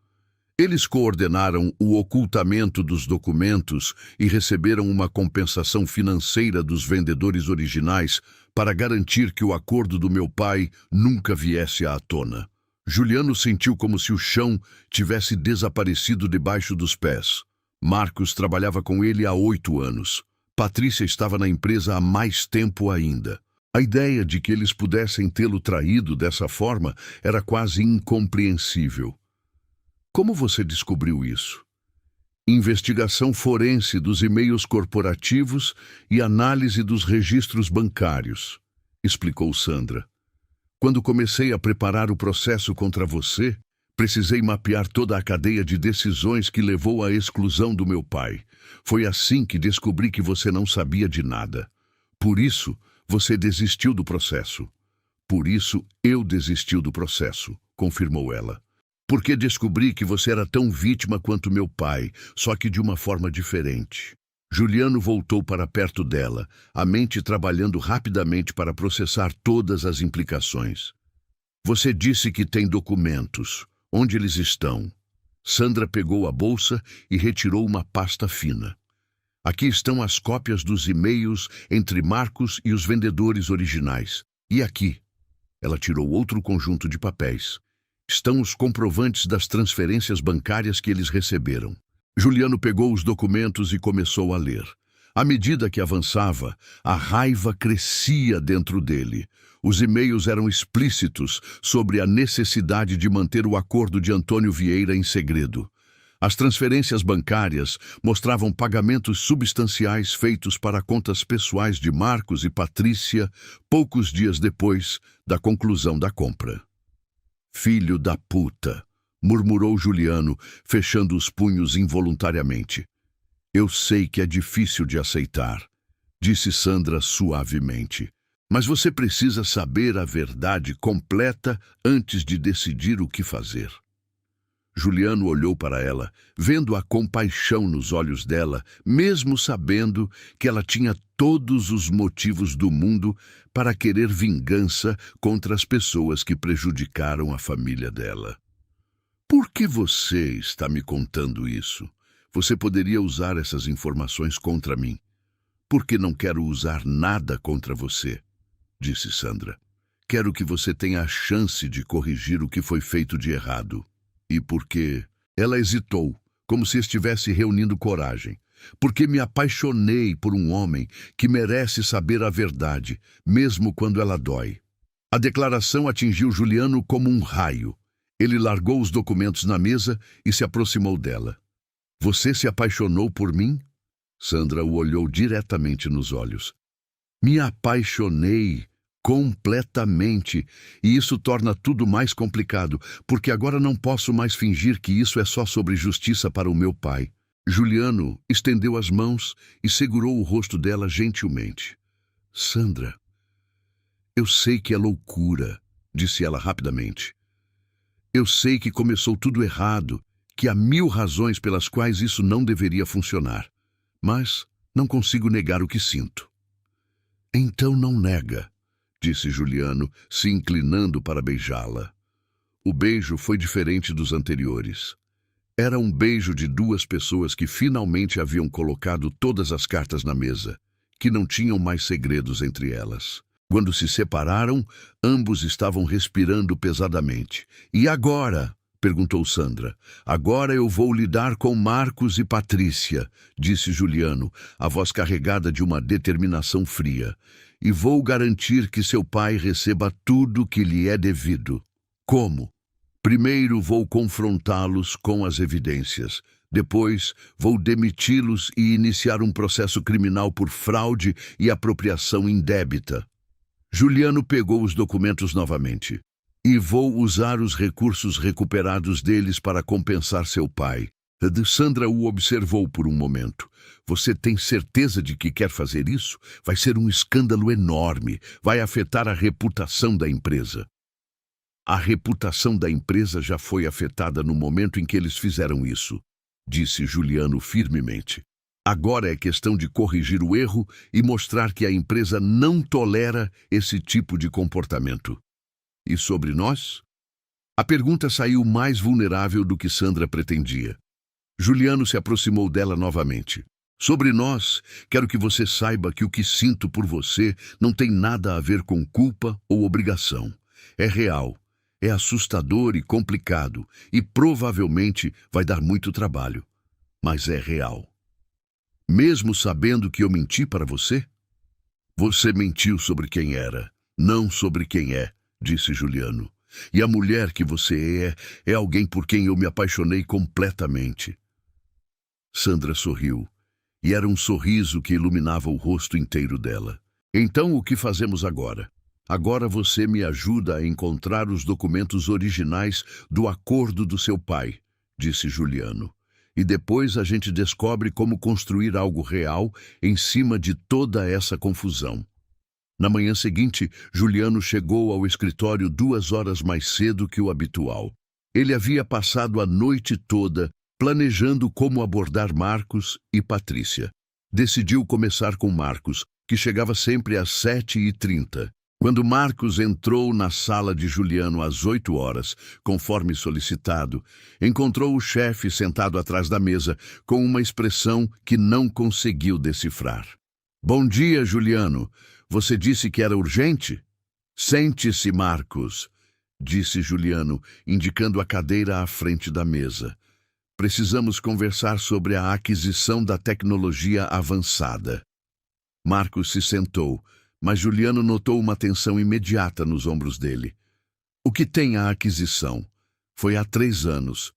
Eles coordenaram o ocultamento dos documentos e receberam uma compensação financeira dos vendedores originais para garantir que o acordo do meu pai nunca viesse à tona. Juliano sentiu como se o chão tivesse desaparecido debaixo dos pés. Marcos trabalhava com ele há 8 anos. Patrícia estava na empresa há mais tempo ainda. A ideia de que eles pudessem tê-lo traído dessa forma era quase incompreensível. Como você descobriu isso? Investigação forense dos e-mails corporativos e análise dos registros bancários, explicou Sandra. Quando comecei a preparar o processo contra você, precisei mapear toda a cadeia de decisões que levou à exclusão do meu pai. Foi assim que descobri que você não sabia de nada. Por isso, Você desistiu do processo. Por isso, eu desisti do processo, confirmou ela. Porque descobri que você era tão vítima quanto meu pai, só que de uma forma diferente. Juliano voltou para perto dela, a mente trabalhando rapidamente para processar todas as implicações. Você disse que tem documentos. Onde eles estão? Sandra pegou a bolsa e retirou uma pasta fina. Aqui estão as cópias dos e-mails entre Marcos e os vendedores originais. E aqui? Ela tirou outro conjunto de papéis. Estão os comprovantes das transferências bancárias que eles receberam. Juliano pegou os documentos e começou a ler. À medida que avançava, a raiva crescia dentro dele. Os e-mails eram explícitos sobre a necessidade de manter o acordo de Antônio Vieira em segredo. As transferências bancárias mostravam pagamentos substanciais feitos para contas pessoais de Marcos e Patrícia poucos dias depois da conclusão da compra. Filho da puta, murmurou Juliano, fechando os punhos involuntariamente. Eu sei que é difícil de aceitar, disse Sandra suavemente. Mas você precisa saber a verdade completa antes de decidir o que fazer. Juliano olhou para ela, vendo a compaixão nos olhos dela, mesmo sabendo que ela tinha todos os motivos do mundo para querer vingança contra as pessoas que prejudicaram a família dela. Por que você está me contando isso? Você poderia usar essas informações contra mim. Porque não quero usar nada contra você, disse Sandra. Quero que você tenha a chance de corrigir o que foi feito de errado. E porque ela hesitou, como se estivesse reunindo coragem. Porque me apaixonei por um homem que merece saber a verdade, mesmo quando ela dói. A declaração atingiu Juliano como um raio. Ele largou os documentos na mesa e se aproximou dela. Você se apaixonou por mim? Sandra o olhou diretamente nos olhos. Me apaixonei completamente, e isso torna tudo mais complicado, porque agora não posso mais fingir que isso é só sobre justiça para o meu pai. Juliano estendeu as mãos e segurou o rosto dela gentilmente. Sandra, eu sei que é loucura, disse ela rapidamente. Eu sei que começou tudo errado, que há 1000 razões pelas quais isso não deveria funcionar, mas não consigo negar o que sinto. Então não nega, disse Juliano, se inclinando para beijá-la. O beijo foi diferente dos anteriores. Era um beijo de duas pessoas que finalmente haviam colocado todas as cartas na mesa, que não tinham mais segredos entre elas. Quando se separaram, ambos estavam respirando pesadamente. E agora? Perguntou Sandra. Agora eu vou lidar com Marcos e Patrícia, disse Juliano, a voz carregada de uma determinação fria. E vou garantir que seu pai receba tudo que lhe é devido. Como? Primeiro vou confrontá-los com as evidências. Depois vou demiti-los e iniciar um processo criminal por fraude e apropriação indébita. Juliano pegou os documentos novamente. E vou usar os recursos recuperados deles para compensar seu pai. Sandra o observou por um momento. Você tem certeza de que quer fazer isso? Vai ser um escândalo enorme. Vai afetar a reputação da empresa. A reputação da empresa já foi afetada no momento em que eles fizeram isso, disse Juliano firmemente. Agora é questão de corrigir o erro e mostrar que a empresa não tolera esse tipo de comportamento. E sobre nós? A pergunta saiu mais vulnerável do que Sandra pretendia. Juliano se aproximou dela novamente. Sobre nós, quero que você saiba que o que sinto por você não tem nada a ver com culpa ou obrigação. É real, é assustador e complicado, e provavelmente vai dar muito trabalho. Mas é real. Mesmo sabendo que eu menti para você? Você mentiu sobre quem era, não sobre quem é, disse Juliano. E a mulher que você é alguém por quem eu me apaixonei completamente. Sandra sorriu, e era um sorriso que iluminava o rosto inteiro dela. Então o que fazemos agora? Agora você me ajuda a encontrar os documentos originais do acordo do seu pai, disse Juliano. E depois a gente descobre como construir algo real em cima de toda essa confusão. Na manhã seguinte, Juliano chegou ao escritório 2 horas mais cedo que o habitual. Ele havia passado a noite toda planejando como abordar Marcos e Patrícia. Decidiu começar com Marcos, que chegava sempre às 7h30. Quando Marcos entrou na sala de Juliano às 8 horas, conforme solicitado, encontrou o chefe sentado atrás da mesa com uma expressão que não conseguiu decifrar. "Bom dia, Juliano. Você disse que era urgente?" "Sente-se, Marcos", disse Juliano, indicando a cadeira à frente da mesa. "Precisamos conversar sobre a aquisição da tecnologia avançada." Marcos se sentou, mas Juliano notou uma tensão imediata nos ombros dele. "O que tem a aquisição? Foi há 3 anos.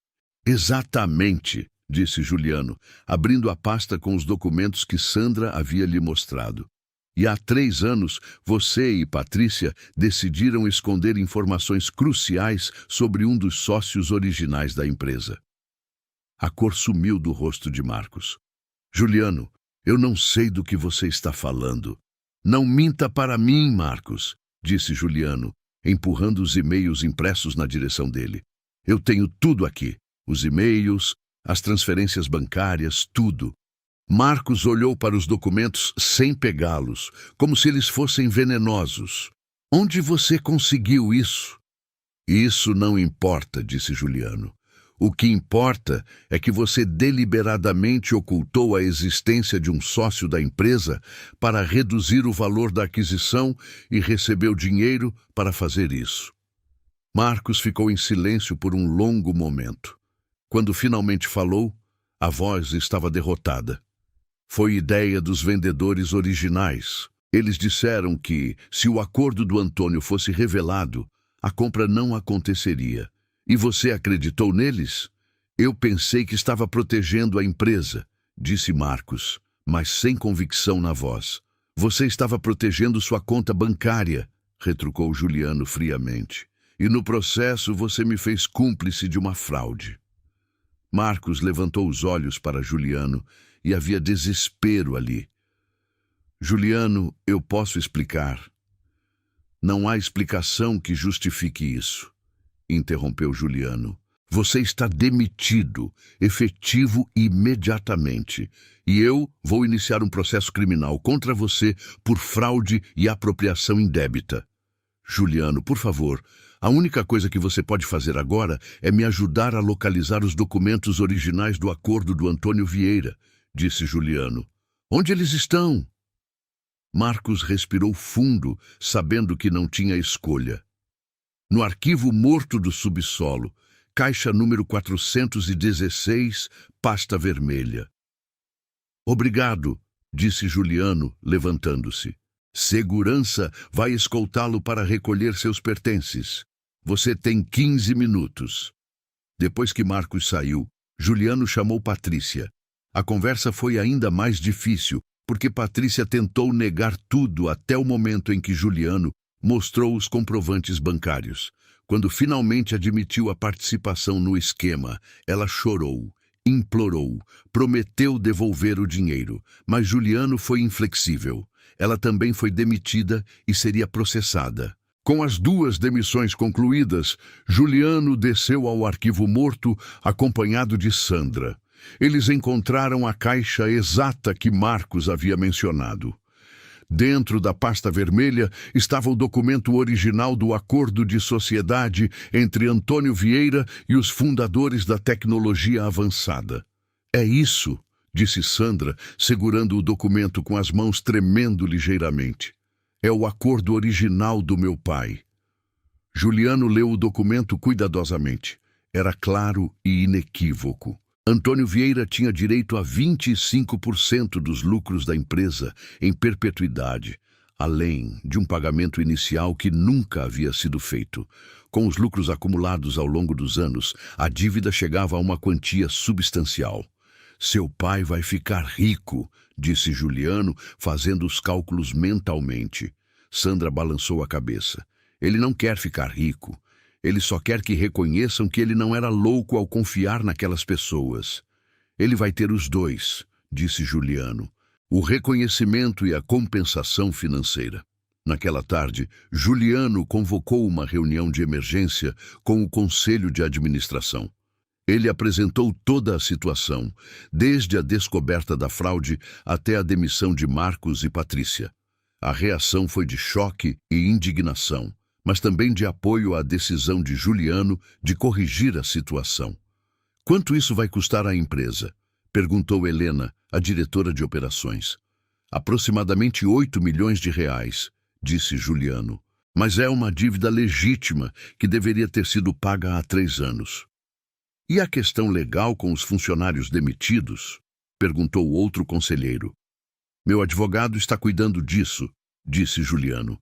"Exatamente", disse Juliano, abrindo a pasta com os documentos que Sandra havia lhe mostrado. "E há 3 anos, você e Patrícia decidiram esconder informações cruciais sobre um dos sócios originais da empresa." A cor sumiu do rosto de Marcos. "Juliano, eu não sei do que você está falando." "Não minta para mim, Marcos", disse Juliano, empurrando os e-mails impressos na direção dele. "Eu tenho tudo aqui. Os e-mails, as transferências bancárias, tudo." Marcos olhou para os documentos sem pegá-los, como se eles fossem venenosos. "Onde você conseguiu isso?" "Isso não importa", disse Juliano. "O que importa é que você deliberadamente ocultou a existência de um sócio da empresa para reduzir o valor da aquisição e recebeu dinheiro para fazer isso." Marcos ficou em silêncio por um longo momento. Quando finalmente falou, a voz estava derrotada. "Foi ideia dos vendedores originais. Eles disseram que, se o acordo do Antônio fosse revelado, a compra não aconteceria. E você acreditou neles?" "Eu pensei que estava protegendo a empresa", disse Marcos, mas sem convicção na voz. "Você estava protegendo sua conta bancária", retrucou Juliano friamente. "E no processo você me fez cúmplice de uma fraude." Marcos levantou os olhos para Juliano e havia desespero ali. "Juliano, eu posso explicar." "Não há explicação que justifique isso", interrompeu Juliano. "Você está demitido, efetivo imediatamente. E eu vou iniciar um processo criminal contra você por fraude e apropriação indébita." "Juliano, por favor, a única coisa que você pode fazer agora é me ajudar a localizar os documentos originais do acordo do Antônio Vieira", disse Juliano. "Onde eles estão?" Marcos respirou fundo, sabendo que não tinha escolha. "No arquivo morto do subsolo, caixa número 416, pasta vermelha." "Obrigado", disse Juliano, levantando-se. "Segurança vai escoltá-lo para recolher seus pertences. Você tem 15 minutos." Depois que Marcos saiu, Juliano chamou Patrícia. A conversa foi ainda mais difícil, porque Patrícia tentou negar tudo até o momento em que Juliano mostrou os comprovantes bancários. Quando finalmente admitiu a participação no esquema, ela chorou, implorou, prometeu devolver o dinheiro, mas Juliano foi inflexível. Ela também foi demitida e seria processada. Com as 2 demissões concluídas, Juliano desceu ao arquivo morto, acompanhado de Sandra. Eles encontraram a caixa exata que Marcos havia mencionado. Dentro da pasta vermelha estava o documento original do acordo de sociedade entre Antônio Vieira e os fundadores da tecnologia avançada. "É isso", disse Sandra, segurando o documento com as mãos tremendo ligeiramente. "É o acordo original do meu pai." Juliano leu o documento cuidadosamente. Era claro e inequívoco. Antônio Vieira tinha direito a 25% dos lucros da empresa em perpetuidade, além de um pagamento inicial que nunca havia sido feito. Com os lucros acumulados ao longo dos anos, a dívida chegava a uma quantia substancial. "Seu pai vai ficar rico", disse Juliano, fazendo os cálculos mentalmente. Sandra balançou a cabeça. "Ele não quer ficar rico. Ele só quer que reconheçam que ele não era louco ao confiar naquelas pessoas." "Ele vai ter os 2, disse Juliano. "O reconhecimento e a compensação financeira." Naquela tarde, Juliano convocou uma reunião de emergência com o Conselho de Administração. Ele apresentou toda a situação, desde a descoberta da fraude até a demissão de Marcos e Patrícia. A reação foi de choque e indignação, mas também de apoio à decisão de Juliano de corrigir a situação. "Quanto isso vai custar à empresa?" perguntou Helena, a diretora de operações. "Aproximadamente 8 milhões de reais", disse Juliano. "Mas é uma dívida legítima que deveria ter sido paga há 3 anos. "E a questão legal com os funcionários demitidos?" perguntou outro conselheiro. "Meu advogado está cuidando disso", disse Juliano.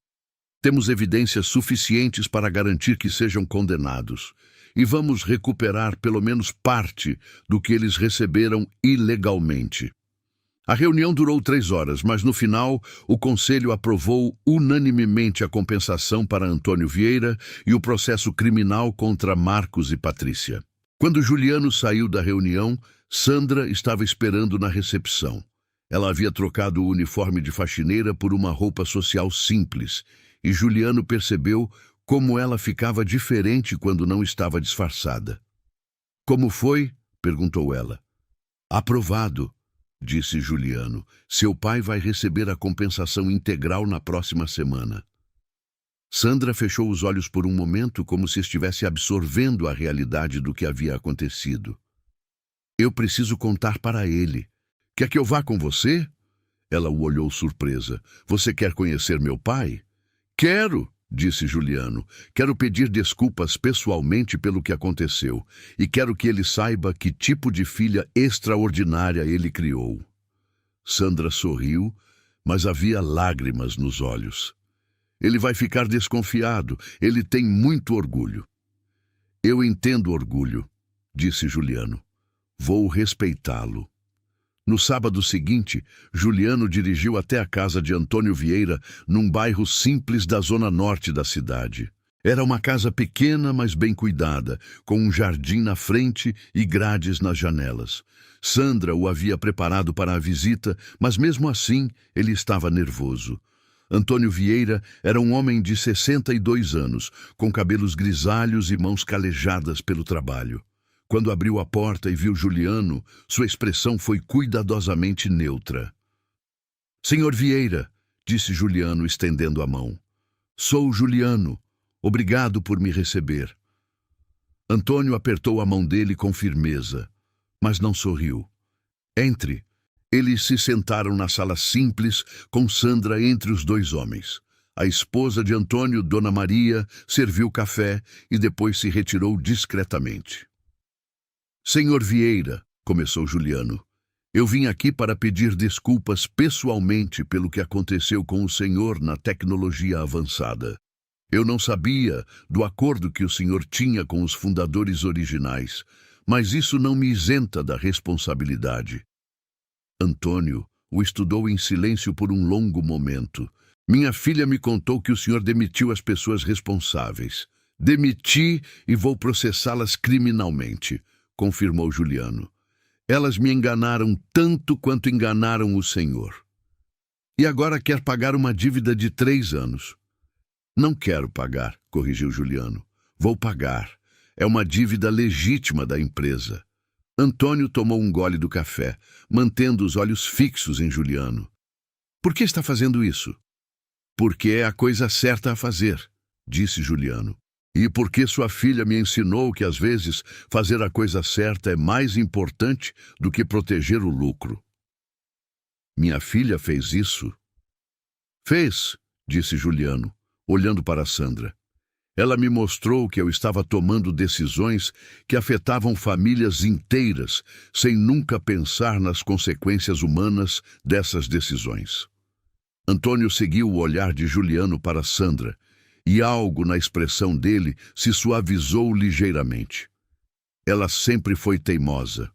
"Temos evidências suficientes para garantir que sejam condenados, e vamos recuperar pelo menos parte do que eles receberam ilegalmente." A reunião durou 3 horas, mas no final o Conselho aprovou unanimemente a compensação para Antônio Vieira e o processo criminal contra Marcos e Patrícia. Quando Juliano saiu da reunião, Sandra estava esperando na recepção. Ela havia trocado o uniforme de faxineira por uma roupa social simples, e Juliano percebeu como ela ficava diferente quando não estava disfarçada. "Como foi?" perguntou ela. "Aprovado", disse Juliano. "Seu pai vai receber a compensação integral na próxima semana." Sandra fechou os olhos por um momento, como se estivesse absorvendo a realidade do que havia acontecido. "Eu preciso contar para ele. Quer que eu vá com você?" Ela o olhou surpresa. "Você quer conhecer meu pai?" "Quero", disse Juliano. "Quero pedir desculpas pessoalmente pelo que aconteceu, e quero que ele saiba que tipo de filha extraordinária ele criou." Sandra sorriu, mas havia lágrimas nos olhos. "Ele vai ficar desconfiado. Ele tem muito orgulho." "Eu entendo orgulho", disse Juliano. "Vou respeitá-lo." No sábado seguinte, Juliano dirigiu até a casa de Antônio Vieira, num bairro simples da zona norte da cidade. Era uma casa pequena, mas bem cuidada, com um jardim na frente e grades nas janelas. Sandra o havia preparado para a visita, mas mesmo assim ele estava nervoso. Antônio Vieira era um homem de 62 anos, com cabelos grisalhos e mãos calejadas pelo trabalho. Quando abriu a porta e viu Juliano, sua expressão foi cuidadosamente neutra. "Senhor Vieira", disse Juliano, estendendo a mão. "Sou Juliano. Obrigado por me receber." Antônio apertou a mão dele com firmeza, mas não sorriu. "Entre." Eles se sentaram na sala simples, com Sandra entre os 2 homens. A esposa de Antônio, Dona Maria, serviu café e depois se retirou discretamente. "Senhor Vieira", começou Juliano, "eu vim aqui para pedir desculpas pessoalmente pelo que aconteceu com o senhor na tecnologia avançada. Eu não sabia do acordo que o senhor tinha com os fundadores originais, mas isso não me isenta da responsabilidade." Antônio o estudou em silêncio por um longo momento. "Minha filha me contou que o senhor demitiu as pessoas responsáveis." "Demiti e vou processá-las criminalmente", confirmou Juliano. "Elas me enganaram tanto quanto enganaram o senhor." "E agora quer pagar uma dívida de 3 anos." "Não quero pagar", corrigiu Juliano. "Vou pagar. É uma dívida legítima da empresa." Antônio tomou um gole do café, mantendo os olhos fixos em Juliano. "Por que está fazendo isso?" "Porque é a coisa certa a fazer", disse Juliano. "E porque sua filha me ensinou que, às vezes, fazer a coisa certa é mais importante do que proteger o lucro." "Minha filha fez isso?" "Fez", disse Juliano, olhando para Sandra. "Ela me mostrou que eu estava tomando decisões que afetavam famílias inteiras, sem nunca pensar nas consequências humanas dessas decisões." Antônio seguiu o olhar de Juliano para Sandra, e algo na expressão dele se suavizou ligeiramente. "Ela sempre foi teimosa."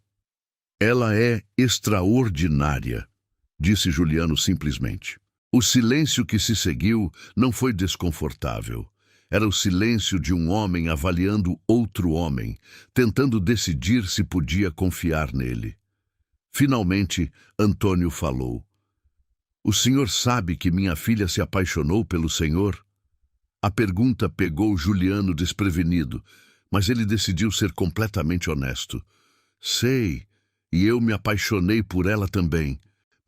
"Ela é extraordinária", disse Juliano simplesmente. O silêncio que se seguiu não foi desconfortável. Era o silêncio de um homem avaliando outro homem, tentando decidir se podia confiar nele. Finalmente, Antônio falou. O senhor sabe que minha filha se apaixonou pelo senhor? A pergunta pegou Juliano desprevenido, mas ele decidiu ser completamente honesto. Sei, e eu me apaixonei por ela também.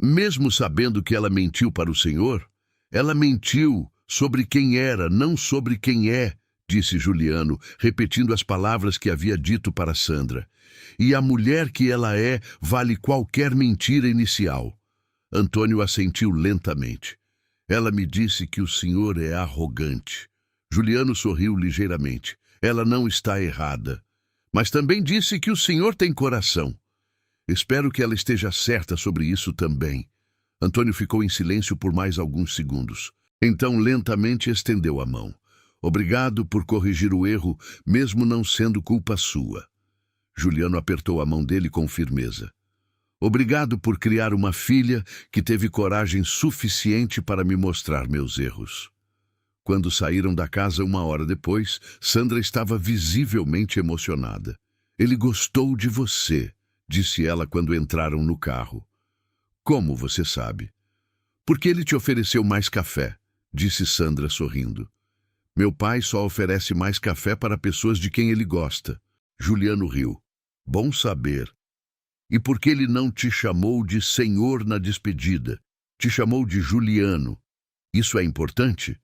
Mesmo sabendo que ela mentiu para o senhor, ela mentiu sobre quem era, não sobre quem é, disse Juliano, repetindo as palavras que havia dito para Sandra. E a mulher que ela é vale qualquer mentira inicial. Antônio assentiu lentamente. Ela me disse que o senhor é arrogante. Juliano sorriu ligeiramente. Ela não está errada. Mas também disse que o senhor tem coração. Espero que ela esteja certa sobre isso também. Antônio ficou em silêncio por mais alguns segundos. Então lentamente estendeu a mão. Obrigado por corrigir o erro, mesmo não sendo culpa sua. Juliano apertou a mão dele com firmeza. Obrigado por criar uma filha que teve coragem suficiente para me mostrar meus erros. Quando saíram da casa 1 hora depois, Sandra estava visivelmente emocionada. Ele gostou de você, disse ela quando entraram no carro. Como você sabe? Porque ele te ofereceu mais café, disse Sandra sorrindo. Meu pai só oferece mais café para pessoas de quem ele gosta. Juliano riu. Bom saber. E por que ele não te chamou de senhor na despedida? Te chamou de Juliano. Isso é importante?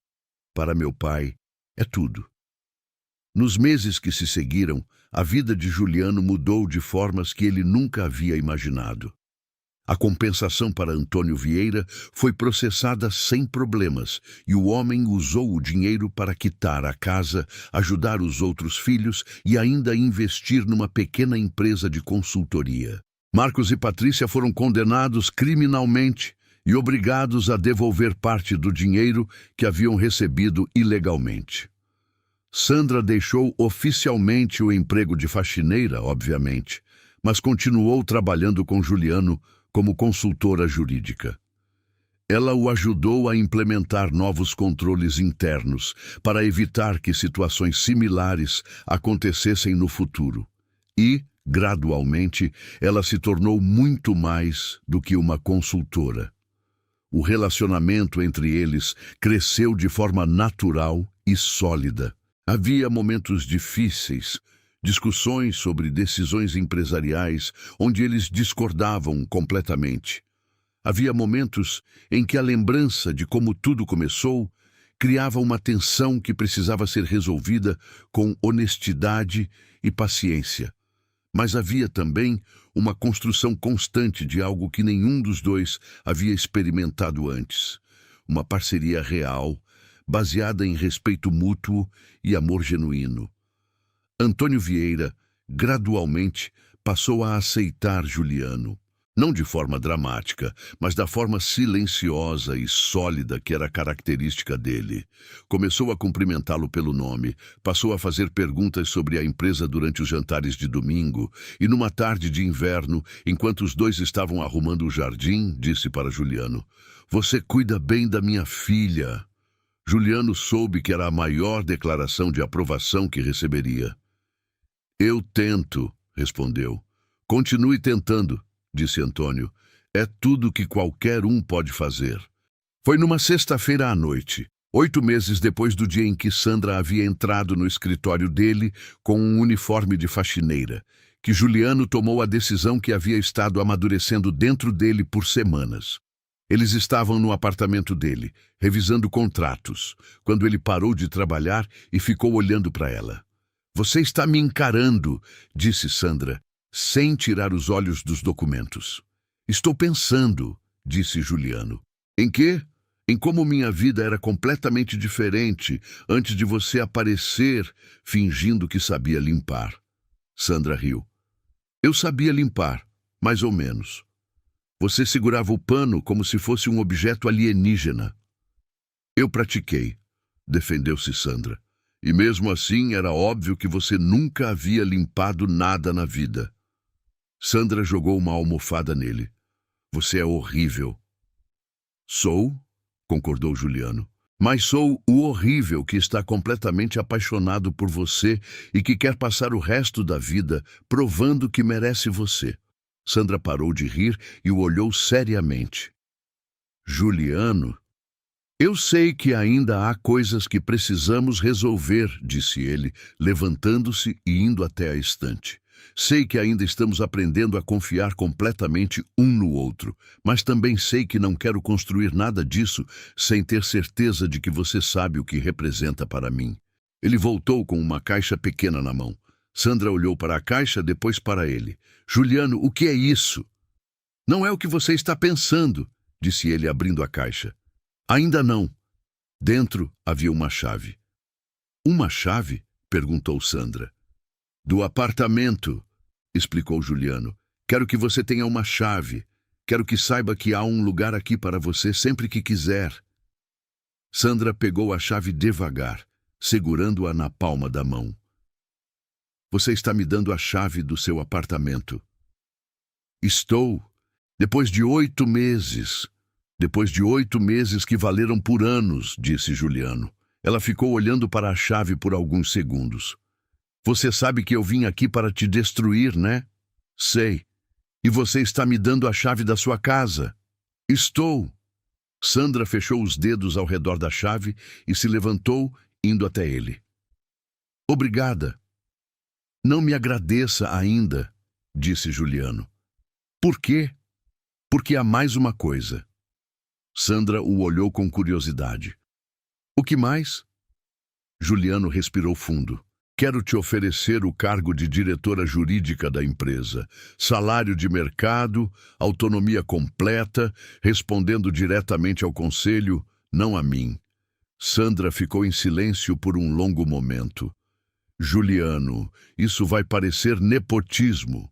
Para meu pai, é tudo. Nos meses que se seguiram, a vida de Juliano mudou de formas que ele nunca havia imaginado. A compensação para Antônio Vieira foi processada sem problemas e o homem usou o dinheiro para quitar a casa, ajudar os outros filhos e ainda investir numa pequena empresa de consultoria. Marcos e Patrícia foram condenados criminalmente e obrigados a devolver parte do dinheiro que haviam recebido ilegalmente. Sandra deixou oficialmente o emprego de faxineira, obviamente, mas continuou trabalhando com Juliano como consultora jurídica. Ela o ajudou a implementar novos controles internos para evitar que situações similares acontecessem no futuro. E, gradualmente, ela se tornou muito mais do que uma consultora. O relacionamento entre eles cresceu de forma natural e sólida. Havia momentos difíceis, discussões sobre decisões empresariais onde eles discordavam completamente. Havia momentos em que a lembrança de como tudo começou criava uma tensão que precisava ser resolvida com honestidade e paciência. Mas havia também uma construção constante de algo que nenhum dos dois havia experimentado antes. Uma parceria real, baseada em respeito mútuo e amor genuíno. Antônio Vieira, gradualmente, passou a aceitar Juliano. Não de forma dramática, mas da forma silenciosa e sólida que era característica dele. Começou a cumprimentá-lo pelo nome, passou a fazer perguntas sobre a empresa durante os jantares de domingo, e numa tarde de inverno, enquanto os dois estavam arrumando o jardim, disse para Juliano, "Você cuida bem da minha filha." Juliano soube que era a maior declaração de aprovação que receberia. Eu tento, respondeu. Continue tentando, disse Antônio. É tudo que qualquer um pode fazer. Foi numa sexta-feira à noite, 8 meses depois do dia em que Sandra havia entrado no escritório dele com um uniforme de faxineira, que Juliano tomou a decisão que havia estado amadurecendo dentro dele por semanas. Eles estavam no apartamento dele, revisando contratos, quando ele parou de trabalhar e ficou olhando para ela. Você está me encarando, disse Sandra, sem tirar os olhos dos documentos. Estou pensando, disse Juliano. Em quê? Em como minha vida era completamente diferente antes de você aparecer, fingindo que sabia limpar. Sandra riu. Eu sabia limpar, mais ou menos. Você segurava o pano como se fosse um objeto alienígena. Eu pratiquei, defendeu-se Sandra. E mesmo assim era óbvio que você nunca havia limpado nada na vida. Sandra jogou uma almofada nele. Você é horrível. Sou, concordou Juliano. Mas sou o horrível que está completamente apaixonado por você e que quer passar o resto da vida provando que merece você. Sandra parou de rir e o olhou seriamente. Juliano, eu sei que ainda há coisas que precisamos resolver, disse ele, levantando-se e indo até a estante. Sei que ainda estamos aprendendo a confiar completamente um no outro, mas também sei que não quero construir nada disso sem ter certeza de que você sabe o que representa para mim. Ele voltou com uma caixa pequena na mão. Sandra olhou para a caixa, depois para ele. Juliano, o que é isso? Não é o que você está pensando, disse ele abrindo a caixa. Ainda não. Dentro havia uma chave. Uma chave? Perguntou Sandra. Do apartamento, explicou Juliano. Quero que você tenha uma chave. Quero que saiba que há um lugar aqui para você sempre que quiser. Sandra pegou a chave devagar, segurando-a na palma da mão. Você está me dando a chave do seu apartamento. Estou. Depois de 8 meses. Depois de 8 meses que valeram por anos, disse Juliano. Ela ficou olhando para a chave por alguns segundos. Você sabe que eu vim aqui para te destruir, né? Sei. E você está me dando a chave da sua casa. Estou. Sandra fechou os dedos ao redor da chave e se levantou, indo até ele. Obrigada. Não me agradeça ainda, disse Juliano. Por quê? Porque há mais uma coisa. Sandra o olhou com curiosidade. O que mais? Juliano respirou fundo. Quero te oferecer o cargo de diretora jurídica da empresa. Salário de mercado, autonomia completa, respondendo diretamente ao conselho, não a mim. Sandra ficou em silêncio por um longo momento. Juliano, isso vai parecer nepotismo.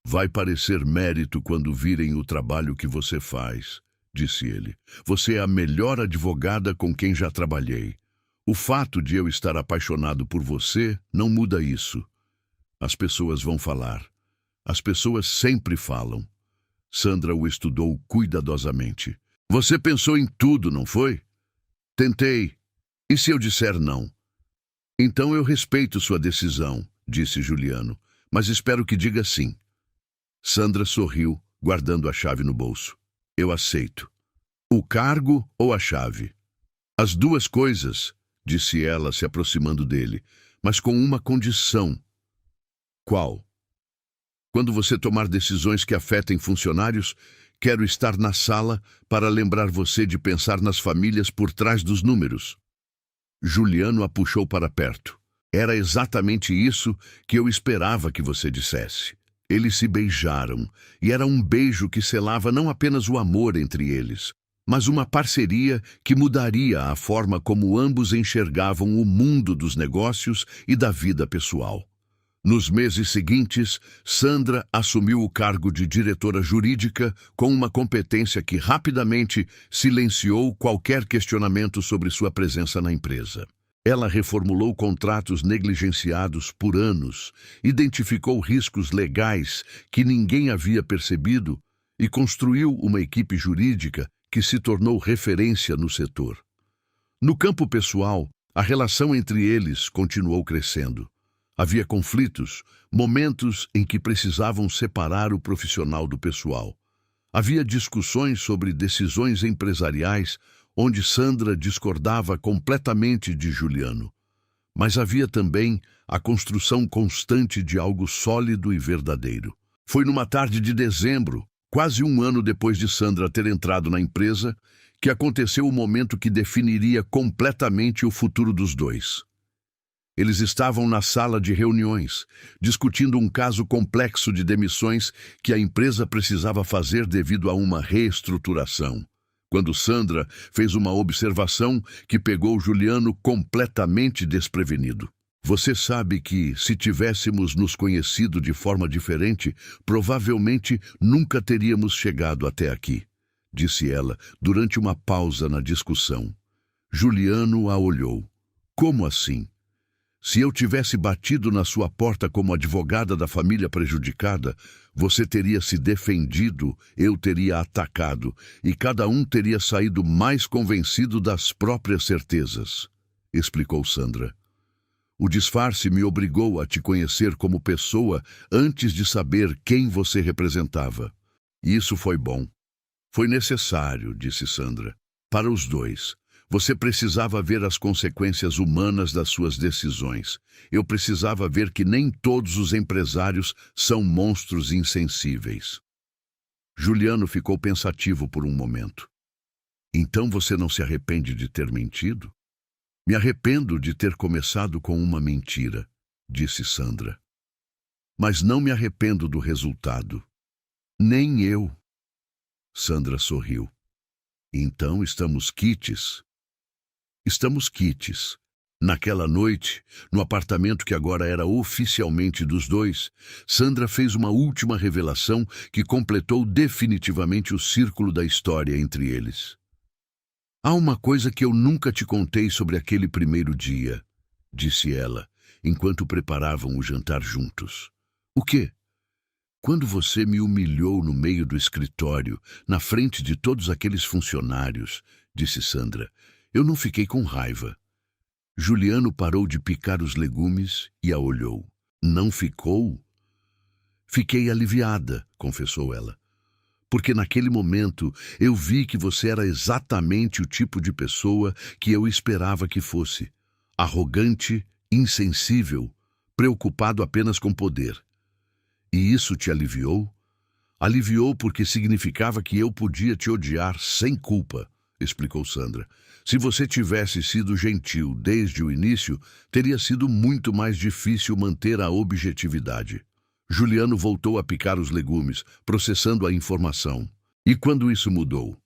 Vai parecer mérito quando virem o trabalho que você faz, disse ele. Você é a melhor advogada com quem já trabalhei. O fato de eu estar apaixonado por você não muda isso. As pessoas vão falar. As pessoas sempre falam. Sandra o estudou cuidadosamente. Você pensou em tudo, não foi? Tentei. E se eu disser não? Então eu respeito sua decisão, disse Juliano, mas espero que diga sim. Sandra sorriu, guardando a chave no bolso. Eu aceito. O cargo ou a chave? As duas coisas, disse ela, se aproximando dele, mas com uma condição. Qual? Quando você tomar decisões que afetem funcionários, quero estar na sala para lembrar você de pensar nas famílias por trás dos números. Juliano a puxou para perto. Era exatamente isso que eu esperava que você dissesse. Eles se beijaram, e era um beijo que selava não apenas o amor entre eles, mas uma parceria que mudaria a forma como ambos enxergavam o mundo dos negócios e da vida pessoal. Nos meses seguintes, Sandra assumiu o cargo de diretora jurídica com uma competência que rapidamente silenciou qualquer questionamento sobre sua presença na empresa. Ela reformulou contratos negligenciados por anos, identificou riscos legais que ninguém havia percebido e construiu uma equipe jurídica que se tornou referência no setor. No campo pessoal, a relação entre eles continuou crescendo. Havia conflitos, momentos em que precisavam separar o profissional do pessoal. Havia discussões sobre decisões empresariais onde Sandra discordava completamente de Juliano. Mas havia também a construção constante de algo sólido e verdadeiro. Foi numa tarde de dezembro, quase um ano depois de Sandra ter entrado na empresa, que aconteceu o momento que definiria completamente o futuro dos dois. Eles estavam na sala de reuniões, discutindo um caso complexo de demissões que a empresa precisava fazer devido a uma reestruturação, quando Sandra fez uma observação que pegou Juliano completamente desprevenido. Você sabe que, se tivéssemos nos conhecido de forma diferente, provavelmente nunca teríamos chegado até aqui, disse ela, durante uma pausa na discussão. Juliano a olhou. Como assim? Se eu tivesse batido na sua porta como advogada da família prejudicada, você teria se defendido, eu teria atacado, e cada um teria saído mais convencido das próprias certezas, explicou Sandra. O disfarce me obrigou a te conhecer como pessoa antes de saber quem você representava. E isso foi bom. Foi necessário, disse Sandra. Para os dois. Você precisava ver as consequências humanas das suas decisões. Eu precisava ver que nem todos os empresários são monstros insensíveis. Juliano ficou pensativo por um momento. Então você não se arrepende de ter mentido? Me arrependo de ter começado com uma mentira, disse Sandra. Mas não me arrependo do resultado. Nem eu. Sandra sorriu. Então estamos quites? Estamos quites. Naquela noite, no apartamento que agora era oficialmente dos dois, Sandra fez uma última revelação que completou definitivamente o círculo da história entre eles. Há uma coisa que eu nunca te contei sobre aquele primeiro dia, disse ela, enquanto preparavam o jantar juntos. O quê? Quando você me humilhou no meio do escritório, na frente de todos aqueles funcionários, disse Sandra, eu não fiquei com raiva. Juliano parou de picar os legumes e a olhou. Não ficou? Fiquei aliviada, confessou ela. Porque naquele momento eu vi que você era exatamente o tipo de pessoa que eu esperava que fosse. Arrogante, insensível, preocupado apenas com poder. E isso te aliviou? Aliviou porque significava que eu podia te odiar sem culpa, explicou Sandra. Se você tivesse sido gentil desde o início, teria sido muito mais difícil manter a objetividade. Juliano voltou a picar os legumes, processando a informação. E quando isso mudou?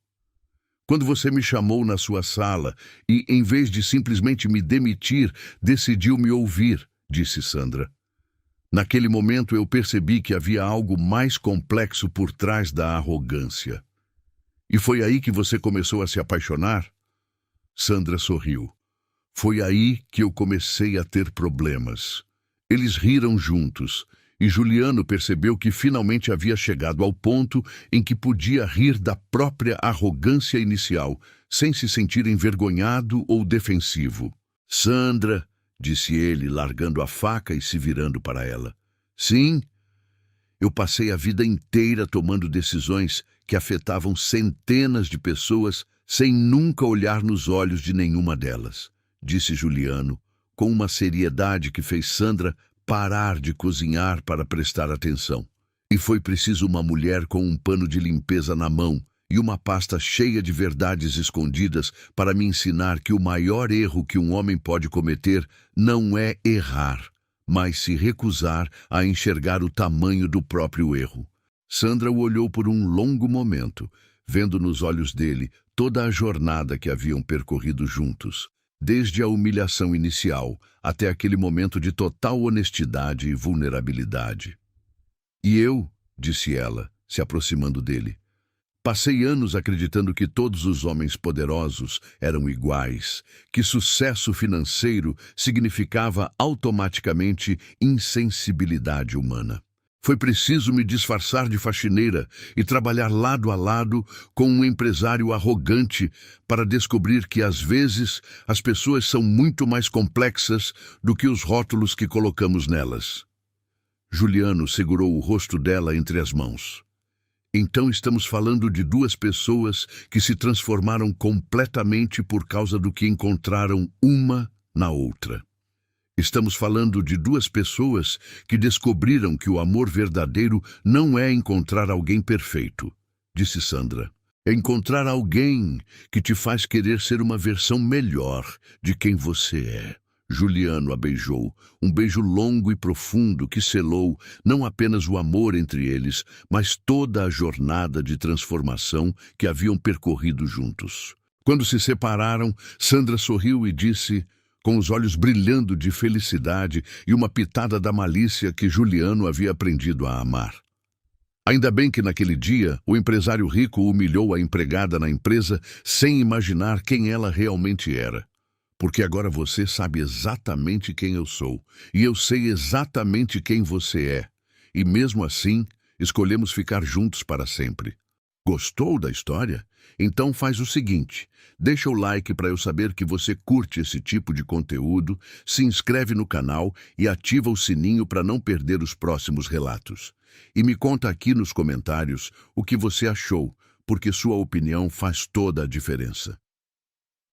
Quando você me chamou na sua sala e, em vez de simplesmente me demitir, decidiu me ouvir, disse Sandra. Naquele momento eu percebi que havia algo mais complexo por trás da arrogância. E foi aí que você começou a se apaixonar? Sandra sorriu. Foi aí que eu comecei a ter problemas. Eles riram juntos, e Juliano percebeu que finalmente havia chegado ao ponto em que podia rir da própria arrogância inicial, sem se sentir envergonhado ou defensivo. Sandra, disse ele, largando a faca e se virando para ela. Sim, eu passei a vida inteira tomando decisões que afetavam centenas de pessoas sem nunca olhar nos olhos de nenhuma delas, disse Juliano, com uma seriedade que fez Sandra parar de cozinhar para prestar atenção. E foi preciso uma mulher com um pano de limpeza na mão e uma pasta cheia de verdades escondidas para me ensinar que o maior erro que um homem pode cometer não é errar, mas se recusar a enxergar o tamanho do próprio erro. Sandra o olhou por um longo momento, vendo nos olhos dele toda a jornada que haviam percorrido juntos, desde a humilhação inicial até aquele momento de total honestidade e vulnerabilidade. E eu, disse ela, se aproximando dele, passei anos acreditando que todos os homens poderosos eram iguais, que sucesso financeiro significava automaticamente insensibilidade humana. Foi preciso me disfarçar de faxineira e trabalhar lado a lado com um empresário arrogante para descobrir que, às vezes, as pessoas são muito mais complexas do que os rótulos que colocamos nelas. Juliano segurou o rosto dela entre as mãos. Então estamos falando de duas pessoas que se transformaram completamente por causa do que encontraram uma na outra. Estamos falando de duas pessoas que descobriram que o amor verdadeiro não é encontrar alguém perfeito, disse Sandra. É encontrar alguém que te faz querer ser uma versão melhor de quem você é. Juliano a beijou, um beijo longo e profundo que selou não apenas o amor entre eles, mas toda a jornada de transformação que haviam percorrido juntos. Quando se separaram, Sandra sorriu e disse, com os olhos brilhando de felicidade e uma pitada da malícia que Juliano havia aprendido a amar. Ainda bem que naquele dia o empresário rico humilhou a empregada na empresa sem imaginar quem ela realmente era. Porque agora você sabe exatamente quem eu sou, e eu sei exatamente quem você é. E mesmo assim, escolhemos ficar juntos para sempre. Gostou da história? Então faz o seguinte, deixa o like para eu saber que você curte esse tipo de conteúdo, se inscreve no canal e ativa o sininho para não perder os próximos relatos. E me conta aqui nos comentários o que você achou, porque sua opinião faz toda a diferença.